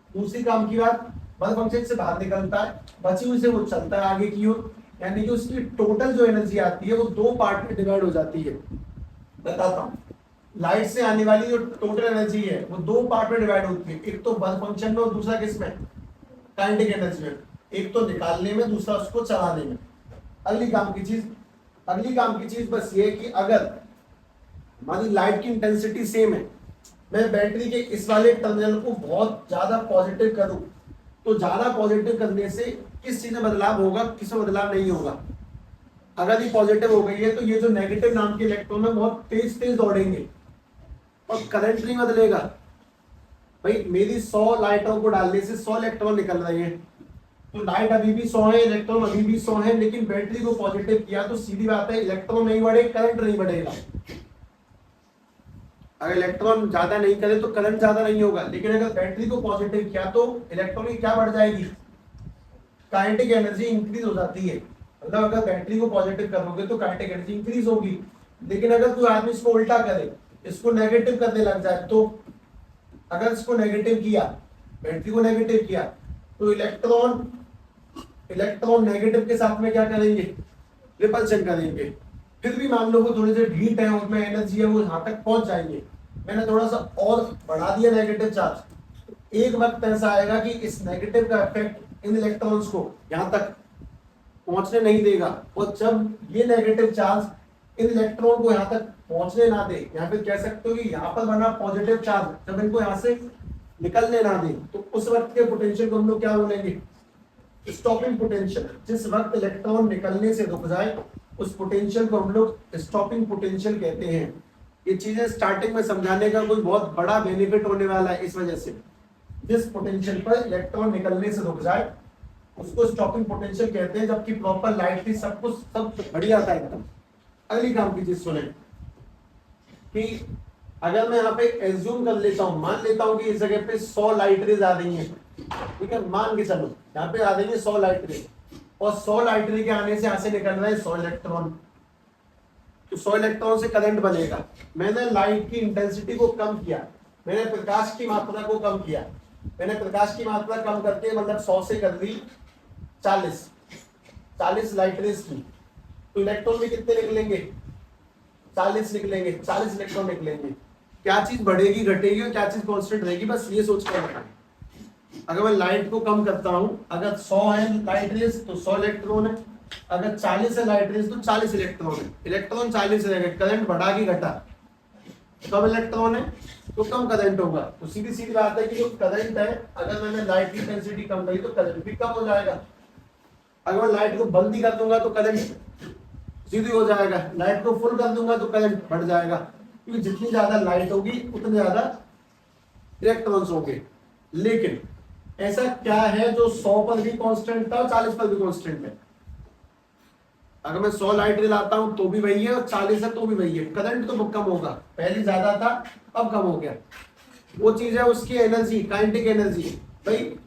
दूसरी काम की बात, वर्क फंक्शन से बाहर निकलता है, बची हुई से वो चलता है आगे की ओर, यानी कि उसकी टोटल जो एनर्जी आती है वो 2 पार्ट में डिवाइड हो जाती है। बताता हूँ, लाइट से आने वाली जो टोटल एनर्जी है वो 2 पार्ट में डिवाइड होती है, एक तो वर्क फंक्शन में और दूसरा किसमें, काइनेटिक एनर्जी में। एक तो निकालने में, दूसरा उसको चलाने में। अगली काम की चीज बस ये कि अगर हमारी लाइट की इंटेंसिटी सेम है, मैं बैटरी के इस वाले टर्मिनल को बहुत ज्यादा पॉजिटिव करूं, तो ज्यादा पॉजिटिव करने से किस चीज में बदलाव होगा, किस में बदलाव नहीं होगा। अगर ये पॉजिटिव हो गई है तो ये जो नेगेटिव नाम के इलेक्ट्रॉन है बहुत तेज तेज दौड़ेंगे और करंट नहीं बदलेगा। भाई मेरी 100 लाइटों को डालने से 100 इलेक्ट्रॉन निकल रहे हैं, तो लाइट अभी भी 100 है, इलेक्ट्रॉन अभी भी 100 है, लेकिन बैटरी को पॉजिटिव किया तो सीधी बात है इलेक्ट्रॉन नहीं बढ़े, करंट नहीं बढ़ेगा। अगर इलेक्ट्रॉन ज्यादा नहीं करे तो करंट ज्यादा नहीं होगा, लेकिन अगर बैटरी को पॉजिटिव किया तो इलेक्ट्रॉन की क्या बढ़ जाएगी, काइनेटिक एनर्जी इंक्रीज हो जाती है। मतलब अगर बैटरी को पॉजिटिव करोगे तो काइनेटिक एनर्जी इंक्रीज होगी, लेकिन अगर कोई आदमी इसको उल्टा करे, इसको नेगेटिव करने लग जाए, तो अगर इसको नेगेटिव किया, बैटरी को नेगेटिव किया, तो इलेक्ट्रॉन नेगेटिव के साथ में क्या करेंगे, रिपल्शन करेंगे। फिर भी मान लो वो थोड़ी सी हीट है, उसमें एनर्जी है, वो यहां तक पहुंच जाएंगे। मैंने थोड़ा सा और बढ़ा दिया नेगेटिव चार्ज, एक वक्त ऐसा आएगा कि इस नेगेटिव का इफेक्ट इन इलेक्ट्रॉन्स को यहां तक पहुंचने नहीं देगा, और जब ये नेगेटिव चार्ज इन इलेक्ट्रॉन को यहां तक पहुंचने ना दे, या फिर कह सकते हो कि यहां पर बना पॉजिटिव चार्ज जब इनको यहां से निकलने ना दे, तो उस वक्त के पोटेंशियल को हम लोग क्या बोलेंगे, स्टॉपिंग पोटेंशियल। जिस वक्त इलेक्ट्रॉन निकलने से रुक जाए उस पोटेंशियल को हम लोग स्टॉपिंग पोटेंशियल कहते हैं। ये चीजें स्टार्टिंग में समझाने का कोई बहुत बड़ा बेनिफिट होने वाला है, इस वजह से जिस पोटेंशियल पर इलेक्ट्रॉन निकलने से रुक जाए उसको स्टॉपिंग पोटेंशियल कहते हैं, जबकि प्रॉपर लाइट थी, सब कुछ सब बढ़िया था एकदम। अगली काम की चीज सुने कि अगर मैं यहाँ पे एज्यूम कर लेता हूँ, मान लेता हूँ कि इस जगह पे 100 लाइट रेज आ रही हैं, ठीक है, मान के चलो यहाँ पे आ रही है 100 लाइट रेज, और 100 लाइट रे के आने से यहाँ से निकल रहे हैं 100 इलेक्ट्रॉन, तो 100 इलेक्ट्रॉन से करंट बनेगा। मैंने लाइट की इंटेंसिटी को कम किया, मैंने प्रकाश की मात्रा को कम किया, मैंने प्रकाश की मात्रा कम करके मतलब 100 से कर दी 40 लाइट रेज की, तो इलेक्ट्रॉन भी कितने निकलेंगे, 40 निकलेंगे, 40 इलेक्ट्रॉन निकलेंगे। क्या चीज बढ़ेगी घटेगी और क्या चीज कांस्टेंट रहेगी, बस ये सोच कर बताएं। अगर मैं लाइट को कम करता हूं, अगर 100 है लाइट रेज तो 100 इलेक्ट्रॉन है, अगर 40 है लाइट रेज तो 40 इलेक्ट्रॉन है। इलेक्ट्रॉन 40 रहेगा, करंट बढ़ा कि घटा, कम इलेक्ट्रॉन है तो कम करंट होगा। तो सीधी सीधी बात है कि जो करंट है, अगर मैंने लाइट की इंटेंसिटी कम करी तो करंट भी कम हो जाएगा। अगर मैं लाइट को बंद ही कर दूंगा तो करंट सीधी हो जाएगा, लाइट को फुल कर दूंगा तो करंट बढ़ जाएगा, क्योंकि जितनी ज्यादा लाइट होगी उतने ज्यादा इलेक्ट्रॉन्स होंगे। लेकिन ऐसा क्या है जो 100 पर भी कांस्टेंट था और 40 पर भी कांस्टेंट है। अगर मैं 100 लाइट लाता हूं तो भी वही है, और 40 है तो भी वही है, करंट तो कम होगा, पहले ज्यादा था अब कम हो गया। वो चीज है उसकी एनर्जी, काइनेटिक एनर्जी। भाई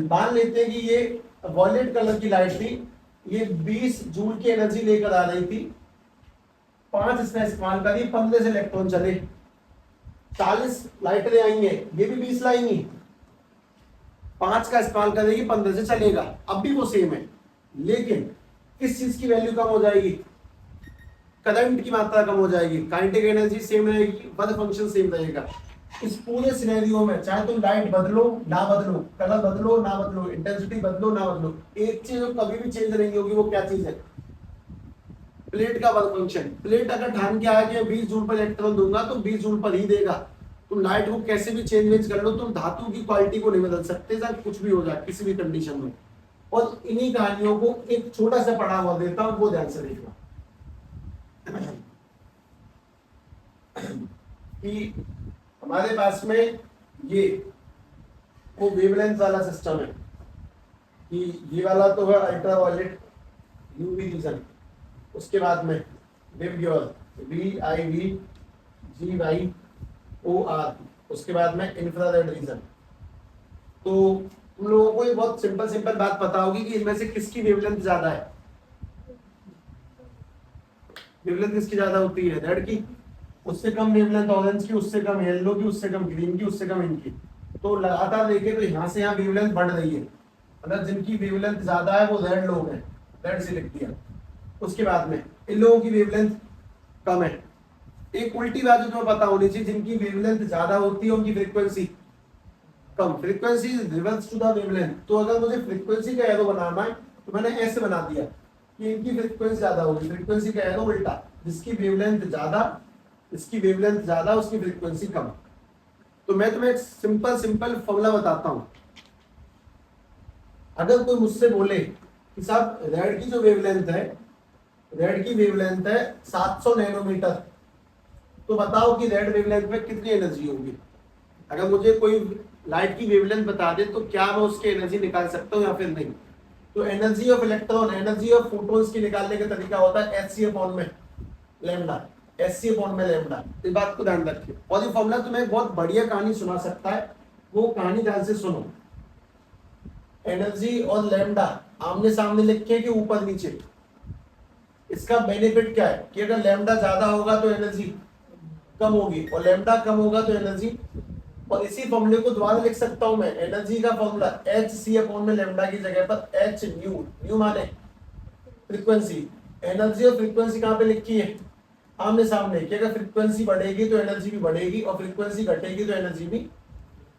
मान लेते हैं कि ये वॉयलेट कलर की लाइट थी, ये 20 जूल की एनर्जी लेकर आ रही थी, 5 इसने इस्तेमाल करी, 15 से इलेक्ट्रॉन चले, 40 लाइटें आएंगे, ये भी 20 लाएंगी, 5 का इस्तेमाल करेगी, 15 से चलेगा, अब भी वो सेम है। लेकिन किस चीज की वैल्यू कम हो जाएगी, करंट की मात्रा कम हो जाएगी, काइनेटिक एनर्जी सेम रहेगी, वर्क फंक्शन सेम रहेगा। इस पूरे सिनेरियो में चाहे तुम लाइट बदलो ना बदलो, कलर बदलो ना बदलो, इंटेंसिटी बदलो ना बदलो, एक चीज कभी भी चेंज नहीं होगी, वो क्या चीज है, प्लेट का वर्क फंक्शन। प्लेट अगर ठान के आया कि 20 जूल पर इलेक्ट्रॉन दूंगा तो 20 जूल पर ही देगा। तुम लाइट को कैसे भी चेंज कर लो, तुम धातु की क्वालिटी को नहीं बदल सकते, चाहे कुछ भी हो जाए किसी भी कंडीशन में। और इन्हीं कहानियों को एक छोटा सा पढ़ा हुआ देता हूं, वो ध्यान से देखना कि हमारे पास में ये वो वेवलेंथ वाला सिस्टम है कि ये वाला तो है अल्ट्रा वायलेट यूवी रीजन, उसके बाद में विबग्योर VIVGYOR, उसके बाद में इंफ्रारेड रीजन। तो तुम लोगों को ये बहुत सिंपल बात पता होगी कि इनमें से किसकी वेवलेंथ ज्यादा है। वेवलेंथ किसकी ज्यादा होती है, रेड की, उससे कम वेवलेंथ ऑरेंज की, उससे कम येलो की, उससे कम ग्रीन की, उससे कम इनकी। तो लगातार देखें तो यहाँ से यहाँ वेवलेंथ बढ़ रही है, मतलब जिनकी वेवलेंथ ज्यादा है वो रेड लोग हैं, रेड से लिख दिया। उसके बाद में इन लोगों की वेवलेंथ कम है। एक उल्टी बात जो तुम्हें पता होनी चाहिए, जिनकी वेवलेंथ ज्यादा होती है उनकी फ्रीक्वेंसी कम, frequency reverse to the wavelength. तो अगर मुझे फ्रीक्वेंसी का एरो बनाना है तो मैंने ऐसे बना दिया, कि इनकी फ्रीक्वेंसी ज्यादा होगी। फ्रीक्वेंसी क्या है ना, उल्टा, जिसकी वेवलेंथ ज्यादा, इसकी वेवलेंथ ज्यादा, उसकी फ्रीक्वेंसी कम। तो मैं तुम्हें एक सिंपल फॉर्मूला बताता हूं। अगर कोई मुझसे बोले कि साहब रेड की जो वेवलेंथ है, रेड की वेवलेंथ है 700 नैनोमीटर, तो बताओ कि रेड वेवलेंथ में कितनी एनर्जी होगी। अगर मुझे कोई लाइट की वेवलेंथ बता दे तो क्या मैं उसकी एनर्जी निकाल सकता हूँ या फिर नहीं। तो energy of electron, energy of photons की निकालने का तरीका होता है एच सी अपॉन में लैम्डा, एच सी अपॉन में लैम्डा। इस बात को ध्यान रखिए। और ये फॉर्मूला तुम्हें एक बहुत बढ़िया कहानी सुना सकता है, वो कहानी ध्यान से सुनो। एनर्जी और लैम्डा आमने सामने लिखे कि ऊपर नीचे। इसका बेनिफिट क्या है कि अगर लैम्डा ज्यादा होगा तो एनर्जी कम होगी, और लैम्डा कम होगा तो एनर्जी। और इसी फॉर्मूले को दोबारा लिख सकता हूं मैं, एनर्जी का फॉर्मूला एच सी अपॉन में लैम्डा की जगह पर एच न्यू, न्यू माने फ्रीक्वेंसी। एनर्जी और फ्रीक्वेंसी कहां पे लिखी है, आमने सामने, कि अगर फ्रीक्वेंसी बढ़ेगी तो एनर्जी भी बढ़ेगी और फ्रीक्वेंसी घटेगी तो एनर्जी भी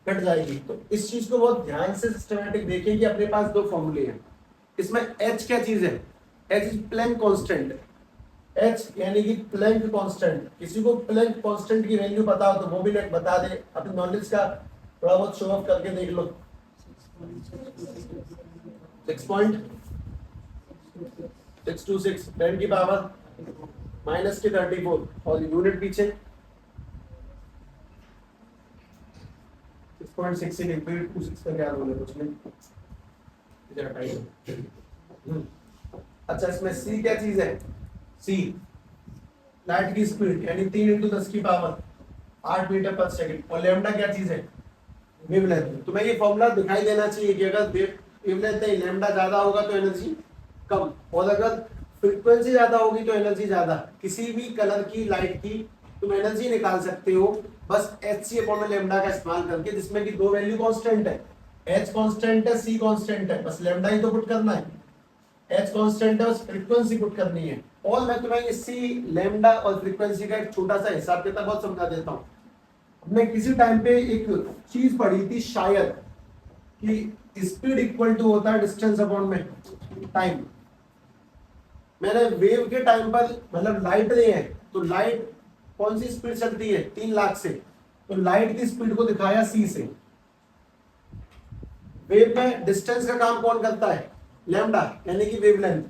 घट जाएगी। तो इस चीज को बहुत ध्यान से सिस्टमैटिक देखें कि अपने पास दो फॉर्मूले हैं। इसमें एच क्या चीज है, H is Planck constant. H यानी कि प्लैंक कांस्टेंट। किसी को प्लैंक कांस्टेंट की वैल्यू पता हो तो वो भी बता दे, अपनी नॉलेज का थोड़ा बहुत शो ऑफ करके देख लो। 6.626 10 की पावर माइनस के 34 और यूनिट पीछे 6.626 का क्या बोले, कुछ नहीं। अच्छा, इसमें सी क्या चीज है, सी लाइट की स्पीड, यानी 3 × 10 की पावर 8 मीटर पर सेकंड। और लैम्डा क्या चीज है, वेवलेंथ। तुम्हें ये फॉर्मूला दिखाई देना चाहिए कि अगर वेवलेंथ नहीं, लैम्डा ज्यादा होगा तो एनर्जी कम, और अगर फ्रीक्वेंसी ज्यादा होगी तो एनर्जी ज्यादा। किसी भी कलर की लाइट की तुम एनर्जी निकाल सकते हो बस एच सी अपॉन लैम्डा का इस्तेमाल करके, जिसमें कि दो वैल्यू कांस्टेंट है, एच कांस्टेंट है, सी कांस्टेंट है, बस लैम्डा ही तो पुट करना है। एच कांस्टेंट है, बस फ्रीक्वेंसी पुट करनी है। और मैं तुम्हें इसी लैम्डा और फ्रीक्वेंसी का एक छोटा सा हिसाब किताब बहुत समझा देता हूँ। हमने किसी टाइम पे एक चीज पढ़ी थी शायद, कि स्पीड इक्वल टू होता है डिस्टेंस अपॉन में टाइम। मैंने वेव के टाइम पर, मतलब लाइट रे है, तो लाइट कौन सी स्पीड चलती है 3 लाख से, तो लाइट की स्पीड को दिखाया सी से। वेव में डिस्टेंस का काम कौन करता है, लैम्डा यानी कि वेवलेंथ,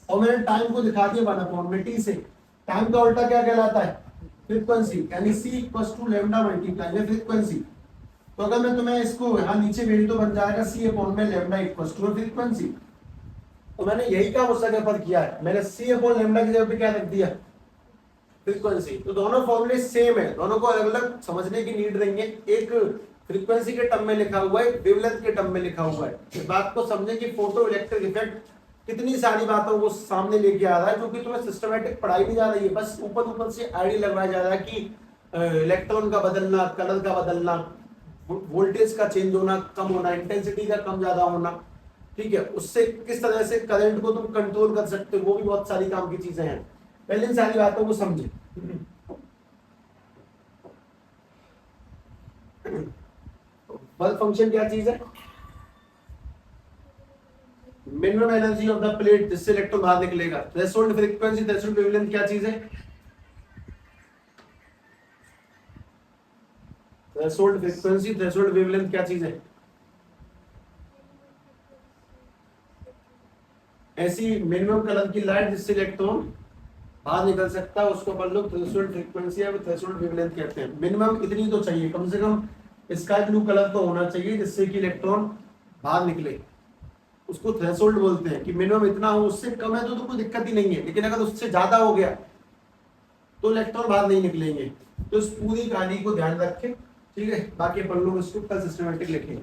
और मैंने टाइम को दिखा दिया 1 में टी से। टाइम का उल्टा क्या कहलाता है, फ्रीक्वेंसी, यानी c equals to lambda multiply में फ्रीक्वेंसी। तो अगर मैं तुम्हें इसको यहाँ नीचे वैल्यू तो बन जाएगा c अपॉन में लैम्डा इक्वल्स टू फ्रीक्वेंसी। तो मैंने यही काम उस जगह पर किया है, मैंने c अपॉन लैम्डा की जगह पे क्या रख दिया, फ्रीक्वेंसी। तो दोनों फॉर्मूले सेम है, दोनों को अलग अलग समझने की नीड नहीं है। एक फ्रीक्वेंसी के टर्म में लिखा हुआ है, वेवलेंथ के टर्म में लिखा हुआ है। इस बात को समझे कि फोटो इलेक्ट्रिक इफेक्ट कितनी सारी बातों को सामने लेके आ रहा है, क्योंकि तुम्हें सिस्टमैटिक पढ़ाई नहीं जा रही है, बस ऊपर ऊपर से आइडिया लगवाया जा रहा है कि इलेक्ट्रॉन का बदलना, कलर का बदलना, वोल्टेज का चेंज होना, कम होना, इंटेंसिटी का कम ज्यादा होना, ठीक है, उससे किस तरह से करंट को तुम कंट्रोल कर सकते हो, वो भी बहुत सारी काम की चीजें हैं। पहले इन सारी बातों को समझे। बल्ब फंक्शन क्या चीज है, minimum energy of the plate जिससे इलेक्ट्रॉन बाहर निकलेगा। थ्रेशोल्ड फ्रीक्वेंसी, थ्रेशोल्ड वेवलेंथ क्या चीज है, थ्रेशोल्ड फ्रीक्वेंसी, थ्रेशोल्ड वेवलेंथ क्या चीज है। ऐसी मिनिमम कलर की लाइट जिससे इलेक्ट्रॉन बाहर निकल सकता है उसको अपन लोग थ्रेशोल्ड फ्रीक्वेंसी या थ्रेशोल्ड वेवलेंथ कहते हैं। मिनिमम इतनी तो चाहिए, कम से कम स्काई ब्लू कलर तो होना चाहिए जिससे कि इलेक्ट्रॉन बाहर निकले, उसको थ्रेशोल्ड बोलते हैं। कि मिनिमम इतना हो, उससे कम है तो कोई दिक्कत ही नहीं है, लेकिन अगर उससे ज्यादा हो गया तो इलेक्ट्रॉन बाहर नहीं निकलेंगे। तो इस पूरी कहानी को ध्यान रखें, ठीक है। बाकी अपन लोग इसको कल सिस्टमेटिक लिखेंगे।